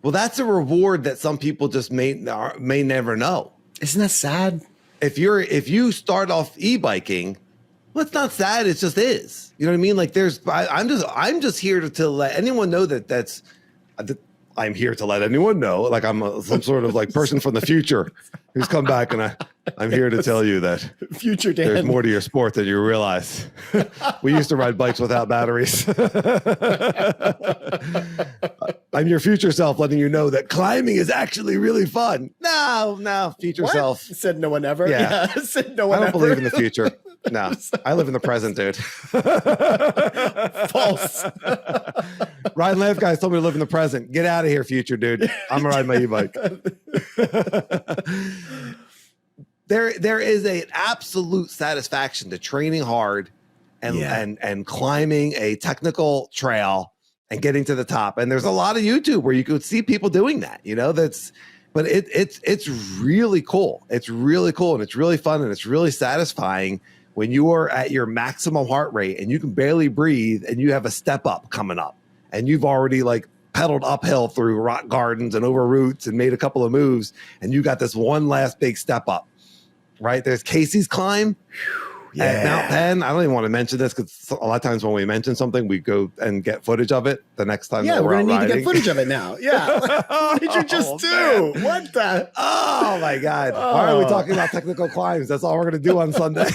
S1: Well, that's a reward that some people just may never know.
S2: Isn't that sad?
S1: If you start off e-biking, well, it's not sad. It just is. You know what I mean? Like I'm just here to let anyone know I'm here to let anyone know, like I'm some sort of like person from the future who's come back, and I'm here to tell you that
S2: future Dan,
S1: there's more to your sport than you realize. We used to ride bikes without batteries. I'm your future self letting you know that climbing is actually really fun. No, future self.
S2: Said no one ever.
S1: Yeah.
S2: Said no one
S1: I don't
S2: ever.
S1: believe in the future. No, I live in the present, dude.
S2: False.
S1: Ride and Laugh guys told me to live in the present. Get out of here, future dude. I'm gonna ride my e-bike. There is an absolute satisfaction to training hard and climbing a technical trail and getting to the top. And there's a lot of YouTube where you could see people doing that. You know, but it's really cool. It's really cool, and it's really fun, and it's really satisfying when you are at your maximum heart rate and you can barely breathe and you have a step up coming up and you've already like pedaled uphill through rock gardens and over roots and made a couple of moves, and you got this one last big step up, right? There's Casey's climb at Mount Penn. I don't even want to mention this because a lot of times when we mention something, we go and get footage of it the next time.
S2: Yeah, we're going to need to get footage of it now. Yeah. What did you just do? Man. What the?
S1: Oh, my God. Oh. Why are we talking about technical climbs? That's all we're going to do on Sunday.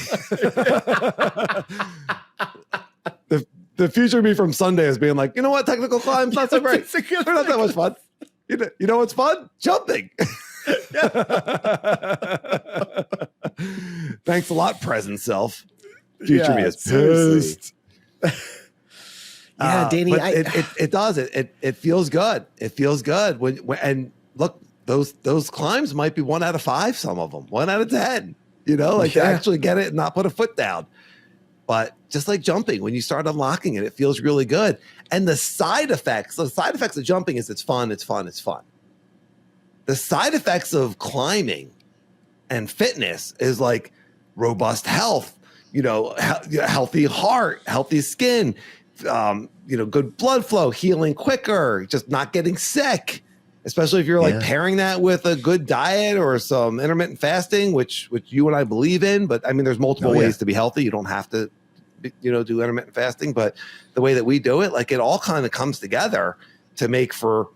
S1: The future me from Sunday is being like, you know what? Technical climbs, not so great. They're not that much fun. You know what's fun? Jumping. Thanks a lot, present self. Future me is pissed.
S2: Yeah, Danny,
S1: it does. It feels good. It feels good when and look, those climbs might be 1 out of 5. Some of them 1 out of 10. You know, like to actually get it and not put a foot down. But just like jumping, when you start unlocking it, it feels really good. And the side effects of jumping is it's fun. The side effects of climbing and fitness is like robust health, you know, healthy heart, healthy skin, you know, good blood flow, healing quicker, just not getting sick, especially if you're like pairing that with a good diet or some intermittent fasting, which you and I believe in. But I mean, there's multiple ways to be healthy. You don't have to, you know, do intermittent fasting, but the way that we do it, like it all kind of comes together to make for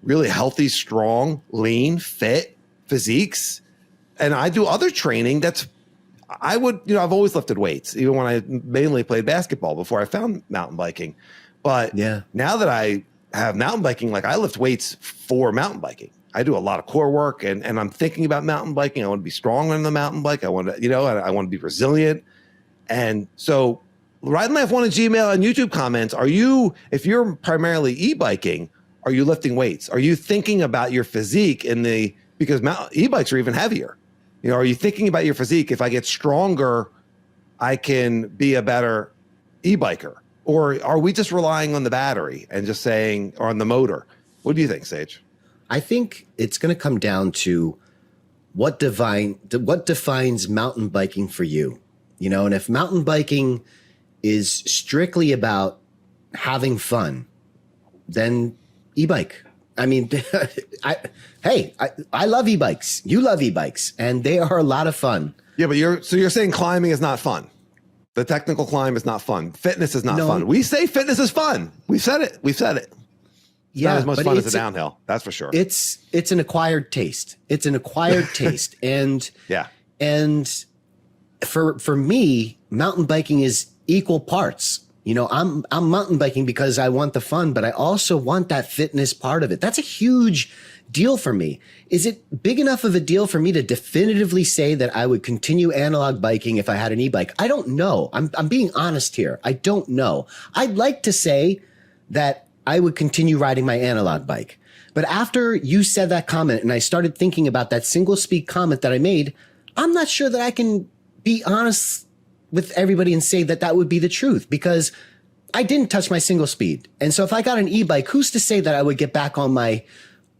S1: really healthy, strong, lean, fit physiques. And I do other training I've always lifted weights, even when I mainly played basketball before I found mountain biking. But now that I have mountain biking, like I lift weights for mountain biking. I do a lot of core work and I'm thinking about mountain biking. I want to be strong on the mountain bike. I want to, I want to be resilient. And so Ride and Laugh 1 at Gmail and YouTube comments, if you're primarily e-biking, are you lifting weights? Are you thinking about your physique because e-bikes are even heavier? You know, are you thinking about your physique? If I get stronger, I can be a better e-biker. Or are we just relying on the battery and just saying, or on the motor? What do you think, Sage?
S2: I think it's going to come down to what defines mountain biking for you. You know, and if mountain biking is strictly about having fun, then e-bike. I mean, I love e-bikes. You love e-bikes, and they are a lot of fun.
S1: Yeah, but you're saying climbing is not fun. The technical climb is not fun. Fitness is not fun. We say fitness is fun. We've said it. It's not as much fun as a downhill. That's for sure.
S2: It's an acquired taste. It's an acquired taste. And and for me, mountain biking is equal parts. You know, I'm mountain biking because I want the fun, but I also want that fitness part of it. That's a huge deal for me. Is it big enough of a deal for me to definitively say that I would continue analog biking if I had an e-bike? I don't know. I'm being honest here. I don't know. I'd like to say that I would continue riding my analog bike. But after you said that comment and I started thinking about that single speed comment that I made, I'm not sure that I can be honest with everybody and say that that would be the truth, because I didn't touch my single speed. And so if I got an e-bike, who's to say that I would get back on my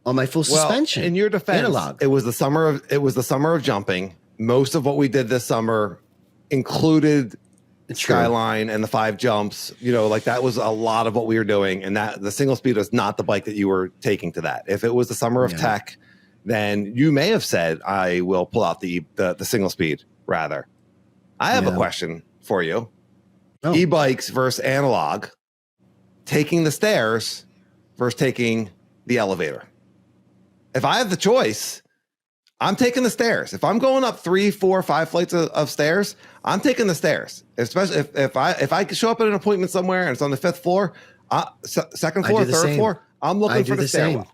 S2: full suspension?
S1: In your defense, analog. It was the summer of jumping. Most of what we did this summer included Skyline and the 5 jumps. You know, like that was a lot of what we were doing, and that the single speed was not the bike that you were taking to that. If it was the summer of tech, then you may have said, I will pull out the single speed rather. I have a question for you. E-bikes versus analog, taking the stairs versus taking the elevator. If I have the choice, I'm taking the stairs. If I'm going up 3, 4, 5 flights of stairs, I'm taking the stairs. Especially if I show up at an appointment somewhere and it's on the 5th floor, second floor, third floor, I'm looking for the stairwell.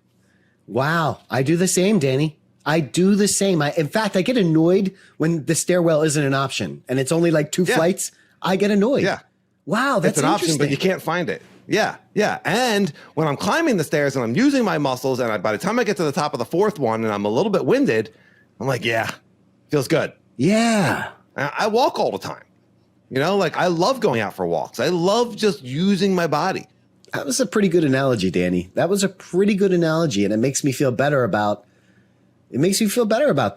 S2: Wow. I do the same, Danny. I do the same. In fact, I get annoyed when the stairwell isn't an option and it's only like 2 flights. I get annoyed.
S1: Yeah.
S2: Wow. That's
S1: an option, but you can't find it. Yeah. Yeah. And when I'm climbing the stairs and I'm using my muscles, and by the time I get to the top of the 4th one and I'm a little bit winded, I'm like, yeah, feels good.
S2: Yeah.
S1: I walk all the time. You know, like I love going out for walks. I love just using my body.
S2: That was a pretty good analogy, Danny. That was a pretty good analogy. And it makes me feel better about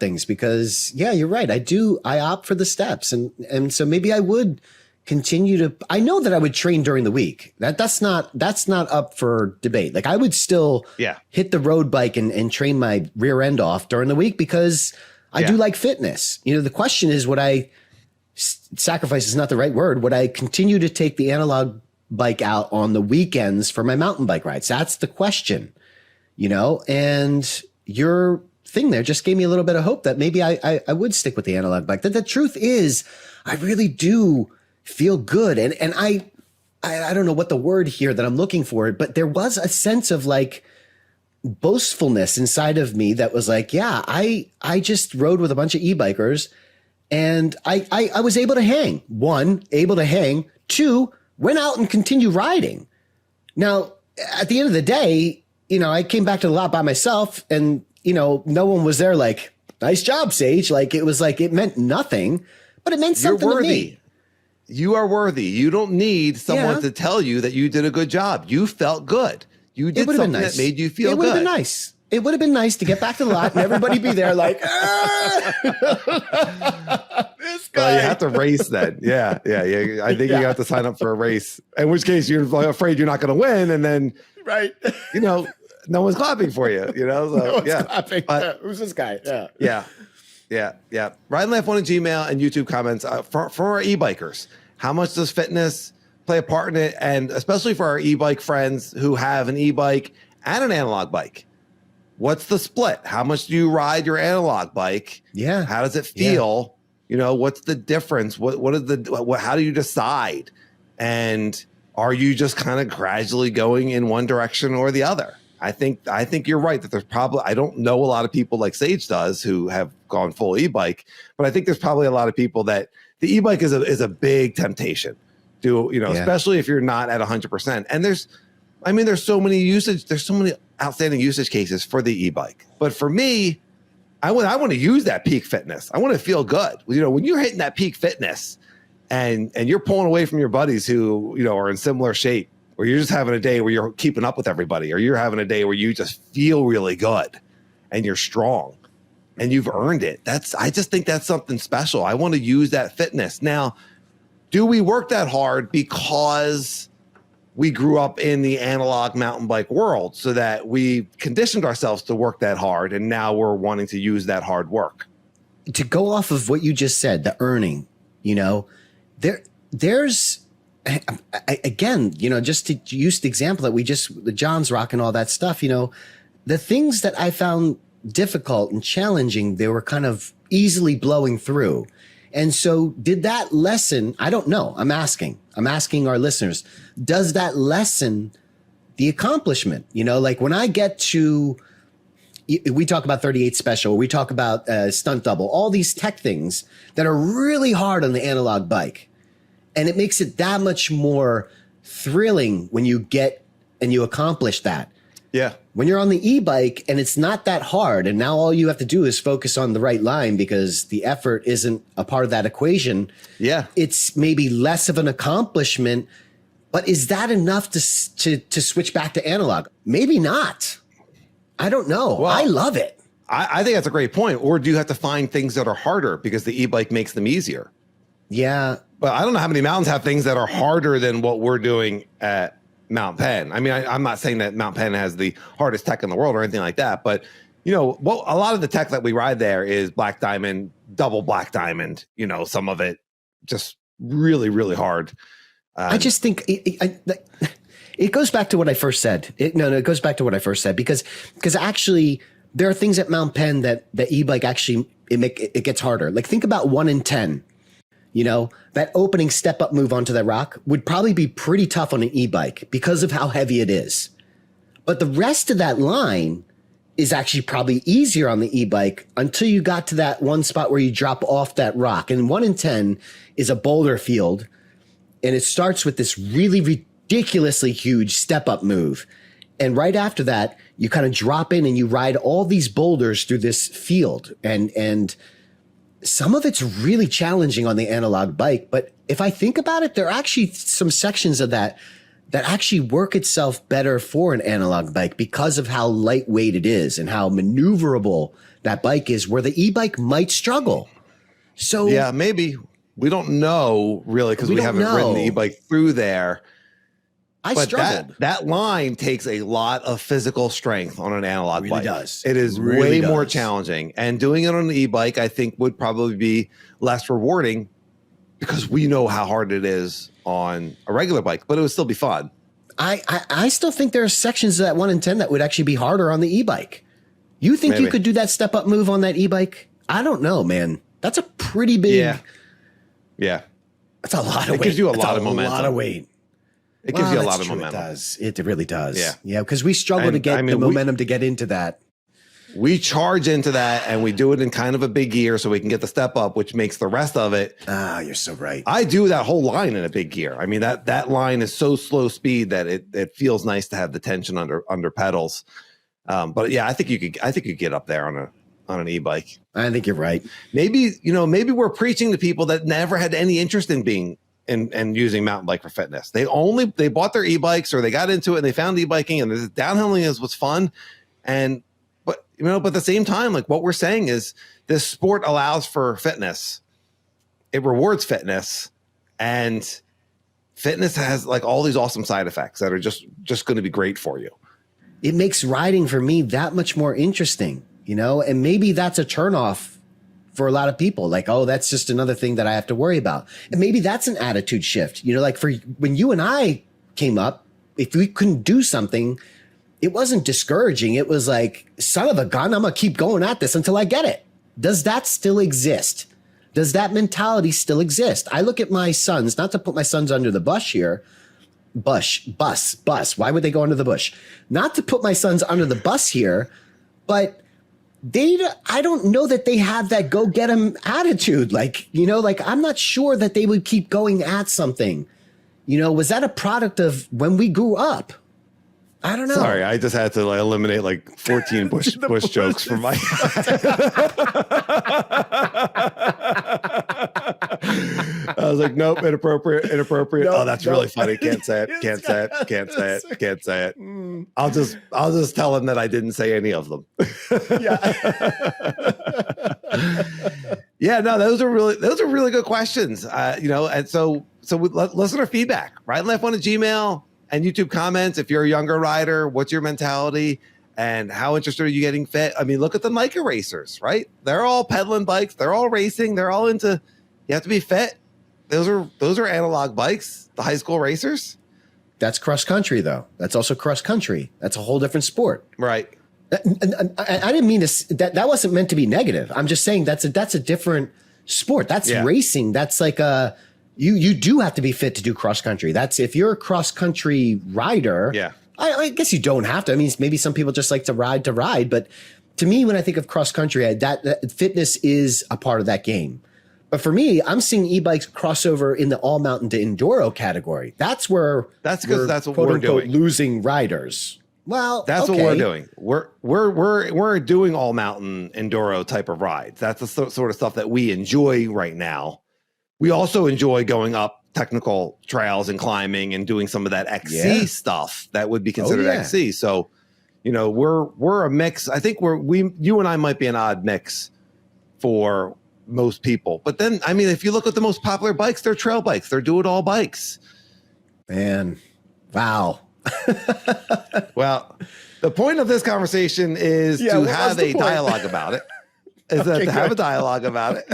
S2: things because, yeah, you're right. I opt for the steps. And so maybe I would continue to, I know that I would train during the week. That's not up for debate. Like I would still hit the road bike and train my rear end off during the week because I do like fitness. You know, the question is, would I sacrifice is not the right word. Would I continue to take the analog bike out on the weekends for my mountain bike rides? That's the question, you know, and your thing there just gave me a little bit of hope that maybe I would stick with the analog bike. The truth is I really do feel good. And I don't know what the word here that I'm looking for, but there was a sense of like boastfulness inside of me that was like, yeah, I just rode with a bunch of e-bikers and I was able to hang. 1, able to hang. 2, went out and continued riding. Now, at the end of the day, you know, I came back to the lot by myself and, you know, no one was there like, nice job, Sage. Like it was like, it meant nothing, but it meant something to me.
S1: You are worthy. You don't need someone to tell you that you did a good job. You felt good. You did something that made you feel good.
S2: It would have been nice. It would have been nice to get back to the lot and everybody be there like, this guy.
S1: Well, you have to race then. Yeah. I think you have to sign up for a race, in which case you're afraid you're not going to win. And then, you know, no one's clapping for you, you know? So,
S2: no one's clapping. Who's this guy?
S1: Yeah. Ride and Laugh 1 at Gmail and YouTube comments for our e-bikers. How much does fitness play a part in it? And especially for our e-bike friends who have an e-bike and an analog bike. What's the split? How much do you ride your analog bike?
S2: Yeah.
S1: How does it feel? You know, what's the difference? How do you decide? And are you just kind of gradually going in one direction or the other? I think you're right that there's probably, I don't know a lot of people like Sage does who have gone full e-bike, but I think there's probably a lot of people that the e-bike is a big temptation to, you know, especially if you're not at 100%. And there's so many outstanding usage cases for the e-bike. But for me, I want to use that peak fitness. I want to feel good. You know, when you're hitting that peak fitness and you're pulling away from your buddies who, you know, are in similar shape, or you're just having a day where you're keeping up with everybody, or you're having a day where you just feel really good and you're strong and you've earned it. I just think that's something special. I want to use that fitness. Now, do we work that hard because we grew up in the analog mountain bike world so that we conditioned ourselves to work that hard. And now we're wanting to use that hard work.
S2: To go off of what you just said, the earning, there's again, just to use the example that the John's Rock and all that stuff, the things that I found difficult and challenging, they were kind of easily blowing through. And so did that lessen? I don't know. I'm asking our listeners, does that lessen the accomplishment? Like when I get to, we talk about 38 special, we talk about stunt double, all these tech things that are really hard on the analog bike. And it makes it that much more thrilling when you get and you accomplish that.
S1: Yeah.
S2: When you're on the e-bike and it's not that hard, and now all you have to do is focus on the right line because the effort isn't a part of that equation.
S1: Yeah.
S2: It's maybe less of an accomplishment, but is that enough to switch back to analog? Maybe not. I don't know. Well, I love it.
S1: I think that's a great point. Or do you have to find things that are harder because the e-bike makes them easier?
S2: Yeah.
S1: But I don't know how many mountains have things that are harder than what we're doing at Mount Penn. I mean, I'm not saying that Mount Penn has the hardest tech in the world or anything like that, but a lot of the tech that we ride there is black diamond, double black diamond, some of it just really, really hard.
S2: I just think it goes back to what I first said. It goes back to what I first said because actually there are things at Mount Penn that the e-bike actually, it gets harder. Like think about 1 in 10. That opening step up move onto that rock would probably be pretty tough on an e-bike because of how heavy it is. But the rest of that line is actually probably easier on the e-bike until you got to that one spot where you drop off that rock. And 1 in 10 is a boulder field. And it starts with this really ridiculously huge step up move. And right after that, you kind of drop in and you ride all these boulders through this field. And some of it's really challenging on the analog bike, but if I think about it, there are actually some sections of that actually work itself better for an analog bike because of how lightweight it is and how maneuverable that bike is, where the e-bike might struggle. So
S1: yeah, maybe we don't know really because we haven't ridden the e-bike through there.
S2: I struggled.
S1: That line takes a lot of physical strength on an analog bike.
S2: Does.
S1: It is way more challenging. And doing it on an e-bike, I think, would probably be less rewarding because we know how hard it is on a regular bike, but it would still be fun.
S2: I still think there are sections of that 1 in 10 that would actually be harder on the e-bike. You think you could do that step up move on that e-bike? I don't know, man. That's a pretty big. Yeah. That's a lot of weight.
S1: It gives you a lot of momentum.
S2: A lot of weight.
S1: It gives you a lot of momentum.
S2: It does. It really does.
S1: Yeah.
S2: Yeah. Because we struggle to get the momentum to get into that.
S1: We charge into that and we do it in kind of a big gear so we can get the step up, which makes the rest of it.
S2: You're so right.
S1: I do that whole line in a big gear. I mean, that line is so slow speed that it feels nice to have the tension under pedals. But yeah, I think you could get up there on an e-bike.
S2: I think you're right.
S1: Maybe we're preaching to people that never had any interest in being and using mountain bike for fitness. They bought their e-bikes or they got into it and they found e-biking and downhilling is what's fun. But at the same time, like what we're saying is this sport allows for fitness. It rewards fitness, and fitness has like all these awesome side effects that are just going to be great for you.
S2: It makes riding for me that much more interesting, and maybe that's a turnoff for a lot of people. Like, oh, that's just another thing that I have to worry about. And maybe that's an attitude shift, like for when you and I came up, if we couldn't do something, it wasn't discouraging. It was like, son of a gun, I'm going to keep going at this until I get it. Does that still exist? Does that mentality still exist? I look at my sons, not to put my sons under the bus here, bus. Why would they go under the bush? Not to put my sons under the bus here, but I don't know that they have that go get 'em attitude. Like, I'm not sure that they would keep going at something. Was that a product of when we grew up? I don't know. Sorry,
S1: I just had to eliminate 14 bush jokes from my. I was like, nope, inappropriate. Nope, that's really funny. Can't say it. I'll just tell him that I didn't say any of them. Yeah, no, those are really good questions. And so listener feedback, right? Left1@gmail.com. and YouTube comments. If you're a younger rider, what's your mentality and how interested are you getting fit? I mean, look at the Micro racers, right? They're all pedaling bikes. They're all racing. They're all into, you have to be fit. Those are analog bikes, the high school racers.
S2: That's cross country, though. That's also cross country. That's a whole different sport.
S1: Right.
S2: I didn't mean to, that wasn't meant to be negative. I'm just saying that's a different sport. That's racing. That's like you do have to be fit to do cross country. That's if you're a cross country rider.
S1: Yeah.
S2: I guess you don't have to. I mean, maybe some people just like to ride. But to me, when I think of cross country, that fitness is a part of that game. But for me, I'm seeing e-bikes cross over in the all mountain to enduro category. That's because that's what we're doing. Losing riders. Well,
S1: that's what we're doing. We're doing all mountain enduro type of rides. That's the sort of stuff that we enjoy right now. We also enjoy going up technical trails and climbing and doing some of that XC stuff that would be considered XC. So, we're a mix. I think you and I might be an odd mix for most people. But then, I mean, if you look at the most popular bikes, they're trail bikes. They're do-it-all bikes.
S2: Man, wow.
S1: Well, the point of this conversation is to have a dialogue about it. Have a dialogue about it.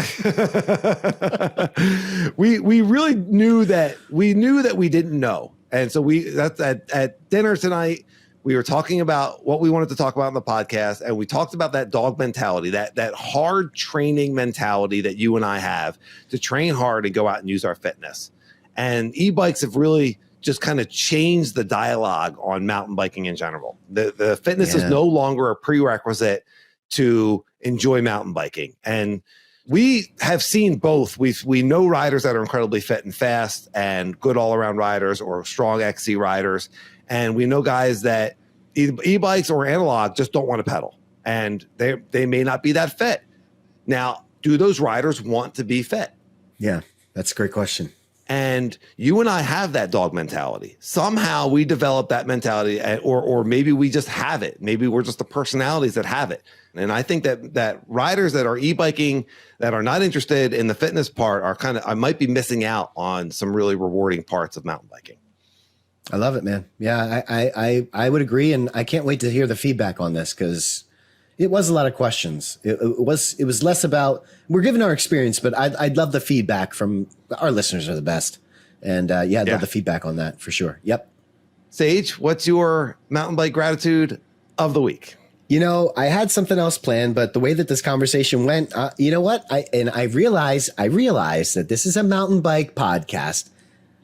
S1: we really knew that we didn't know. And so that's at dinner tonight. We were talking about what we wanted to talk about in the podcast, and we talked about that dog mentality, that hard training mentality that you and I have to train hard and go out and use our fitness. And e-bikes have really just kind of changed the dialogue on mountain biking in general. The fitness is no longer a prerequisite to enjoy mountain biking. And we have seen both. We know riders that are incredibly fit and fast and good all-around riders or strong XC riders. And we know guys that e-bikes or analog just don't want to pedal. And they may not be that fit. Now, do those riders want to be fit?
S2: Yeah, that's a great question.
S1: And you and I have that dog mentality. Somehow we develop that mentality, or maybe we just have it. Maybe we're just the personalities that have it. And I think that riders that are e-biking that are not interested in the fitness part I might be missing out on some really rewarding parts of mountain biking.
S2: I love it, man. Yeah, I would agree. And I can't wait to hear the feedback on this because it was a lot of questions. It was less about, we're giving our experience, but I'd love the feedback from our listeners are the best. And I'd love the feedback on that for sure. Yep. Sage,
S1: what's your mountain bike gratitude of the week?
S2: I had something else planned, but the way that this conversation went, you know what? I realized that this is a mountain bike podcast.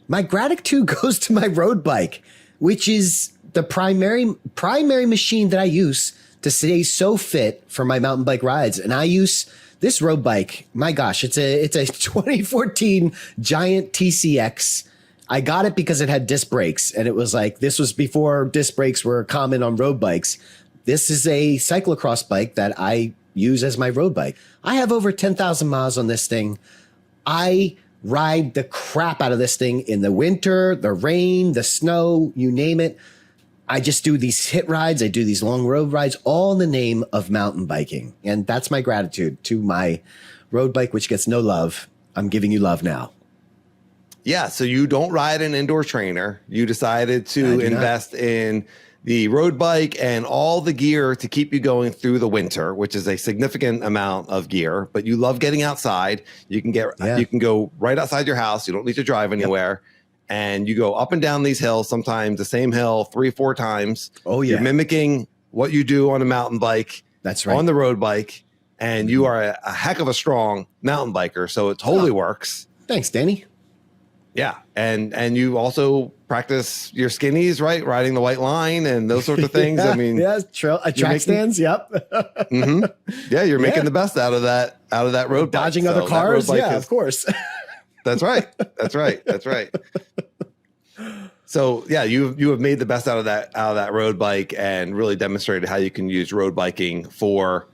S2: My gratitude goes to my road bike, which is the primary machine that I use to stay so fit for my mountain bike rides. And I use this road bike. My gosh, it's a 2014 Giant TCX. I got it because it had disc brakes, and it was like, this was before disc brakes were common on road bikes. This is a cyclocross bike that I use as my road bike. I have over 10,000 miles on this thing. I ride the crap out of this thing in the winter, the rain, the snow, you name it. I just do these hit rides. I do these long road rides, all in the name of mountain biking. And that's my gratitude to my road bike, which gets no love. I'm giving you love now.
S1: Yeah. So you don't ride an indoor trainer. You decided to invest in the road bike and all the gear to keep you going through the winter, which is a significant amount of gear, but you love getting outside. You can go right outside your house. You don't need to drive anywhere. And you go up and down these hills, sometimes the same hill 3-4 times.
S2: Oh yeah.
S1: You're mimicking what you do on a mountain bike.
S2: That's right.
S1: On the road bike. And you are a heck of a strong mountain biker. So it totally works.
S2: Thanks, Danny.
S1: Yeah. And you also practice your skinnies, right? Riding the white line and those sorts of things. I mean,
S2: track stands. Yep.
S1: Mm-hmm. Yeah. You're making the best out of that road bike.
S2: Dodging other cars. Yeah, of course.
S1: That's right. That's right. That's right. So yeah, you have made the best out of that road bike and really demonstrated how you can use road biking for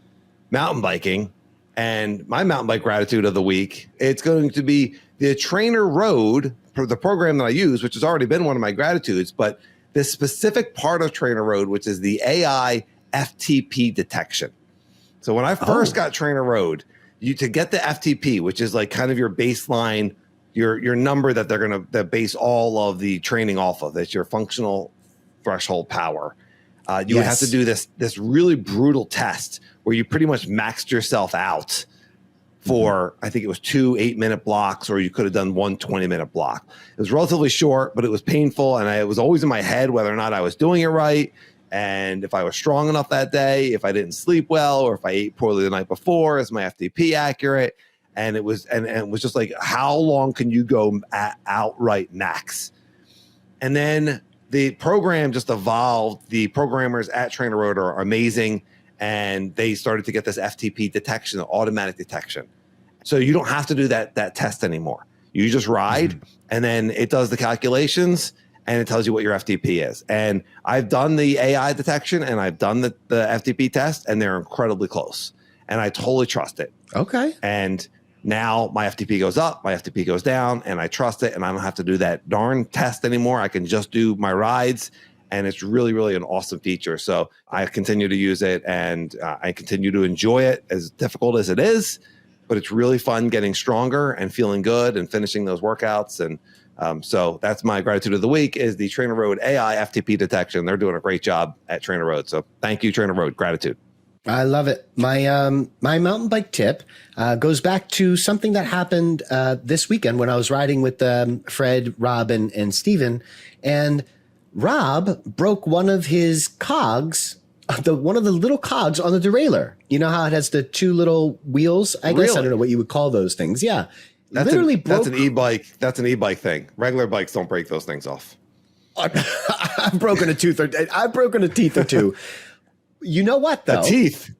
S1: mountain biking. And my mountain bike gratitude of the week, it's going to be the Trainer Road, the program that I use, which has already been one of my gratitudes, but this specific part of Trainer Road, which is the AI FTP detection. So when I first got Trainer Road, to get the FTP, which is like kind of your baseline, your number that they're going to base all of the training off of. That's your functional threshold power. You would have to do this really brutal test where you pretty much maxed yourself out for, I think it was 2 8-minute blocks, or you could have done 1 20-minute block. It was relatively short, but it was painful. And it was always in my head whether or not I was doing it right. And if I was strong enough that day, if I didn't sleep well, or if I ate poorly the night before, is my FTP accurate? And it was, and it was just like, how long can you go at outright max? And then the program just evolved. The programmers at TrainerRoad are amazing, and they started to get this FTP detection, automatic detection. So you don't have to do that test anymore. You just ride, and then it does the calculations, and it tells you what your FTP is. And I've done the AI detection, and I've done the FTP test, and they're incredibly close. And I totally trust it.
S2: Okay.
S1: And now my FTP goes up, my FTP goes down, and I trust it, and I don't have to do that darn test anymore. I can just do my rides, and it's really, really an awesome feature. So I continue to use it, and I continue to enjoy it, as difficult as it is, but it's really fun getting stronger and feeling good and finishing those workouts. And so that's my gratitude of the week, is the TrainerRoad AI FTP detection. They're doing a great job at TrainerRoad. So thank you, TrainerRoad. Gratitude.
S2: I love it. My my mountain bike tip goes back to something that happened this weekend when I was riding with Fred, Rob, and Steven. And Rob broke one of his cogs, one of the little cogs on the derailleur. You know how it has the 2 little wheels? I guess I don't know what you would call those things. Yeah.
S1: That's an e-bike. That's an e-bike thing. Regular bikes don't break those things off.
S2: I've broken a tooth, or I've broken a teeth or two. You know what, though?
S1: A teeth.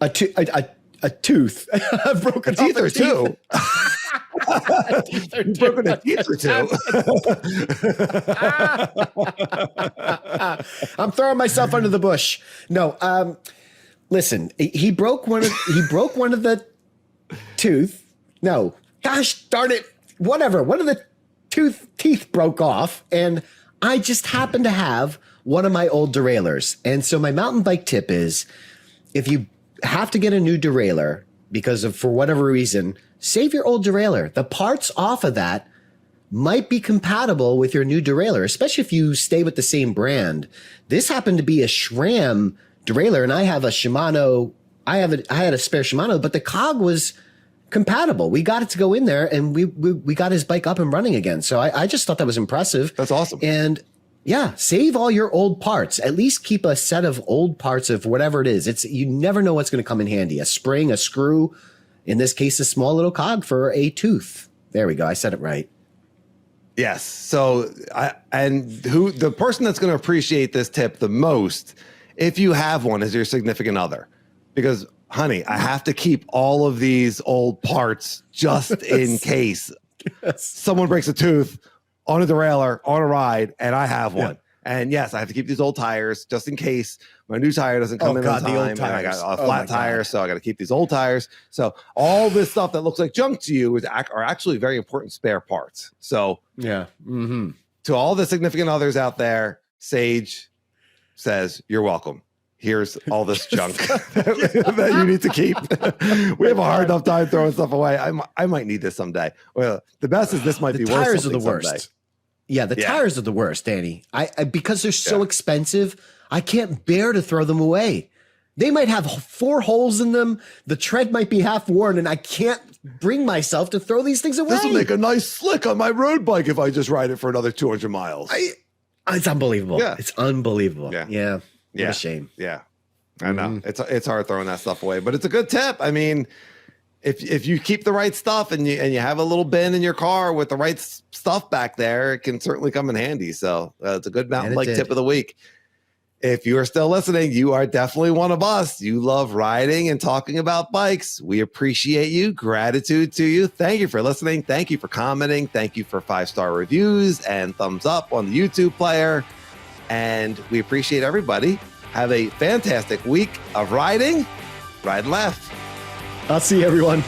S2: A tooth. I've broken
S1: a teeth or two.
S2: You've
S1: broken a teeth or two.
S2: I'm throwing myself under the bush. No, listen. He broke one of the tooth. No, gosh darn it. Whatever. One of the teeth broke off, and I just happened to have one of my old derailleurs. And so my mountain bike tip is, if you have to get a new derailleur because of, for whatever reason, save your old derailleur. The parts off of that might be compatible with your new derailleur, especially if you stay with the same brand. This happened to be a SRAM derailleur, and I have a Shimano. I had a spare Shimano, but the cog was compatible. We got it to go in there, and we got his bike up and running again. So I just thought that was impressive.
S1: That's awesome.
S2: And yeah, save all your old parts. At least keep a set of old parts of whatever it is. You never know what's going to come in handy. A spring, a screw, in this case, a small little cog for a tooth. There we go. I said it right.
S1: Yes. So the person that's going to appreciate this tip the most, if you have one, is your significant other. Because, honey, I have to keep all of these old parts just in case someone breaks a tooth on a derailleur, on a ride, and I have one. Yeah. And yes, I have to keep these old tires just in case my new tire doesn't come in on time. And I got a flat tire, so I got to keep these old tires. So all this stuff that looks like junk to you are actually very important spare parts. So
S2: yeah,
S1: to all the significant others out there, Sage says, you're welcome. Here's all this junk that you need to keep. We have a hard enough time throwing stuff away. I might need this someday. Well, the best is this might be worth something.
S2: Tires are the worst.
S1: Someday.
S2: Yeah, the tires are the worst, Danny. I because they're so expensive, I can't bear to throw them away. They might have 4 holes in them. The tread might be half worn, and I can't bring myself to throw these things away.
S1: This will make a nice slick on my road bike if I just ride it for another 200 miles.
S2: It's unbelievable. Yeah. It's unbelievable.
S1: Yeah.
S2: What a shame.
S1: Yeah. I know. It's hard throwing that stuff away, but it's a good tip. I mean, if you keep the right stuff and you have a little bin in your car with the right stuff back there, it can certainly come in handy. So it's a good mountain bike tip of the week. If you are still listening, you are definitely one of us. You love riding and talking about bikes. We appreciate you. Gratitude to you. Thank you for listening. Thank you for commenting. Thank you for 5-star reviews and thumbs up on the YouTube player. And we appreciate everybody. Have a fantastic week of riding. Ride and laugh.
S2: I'll see you, everyone.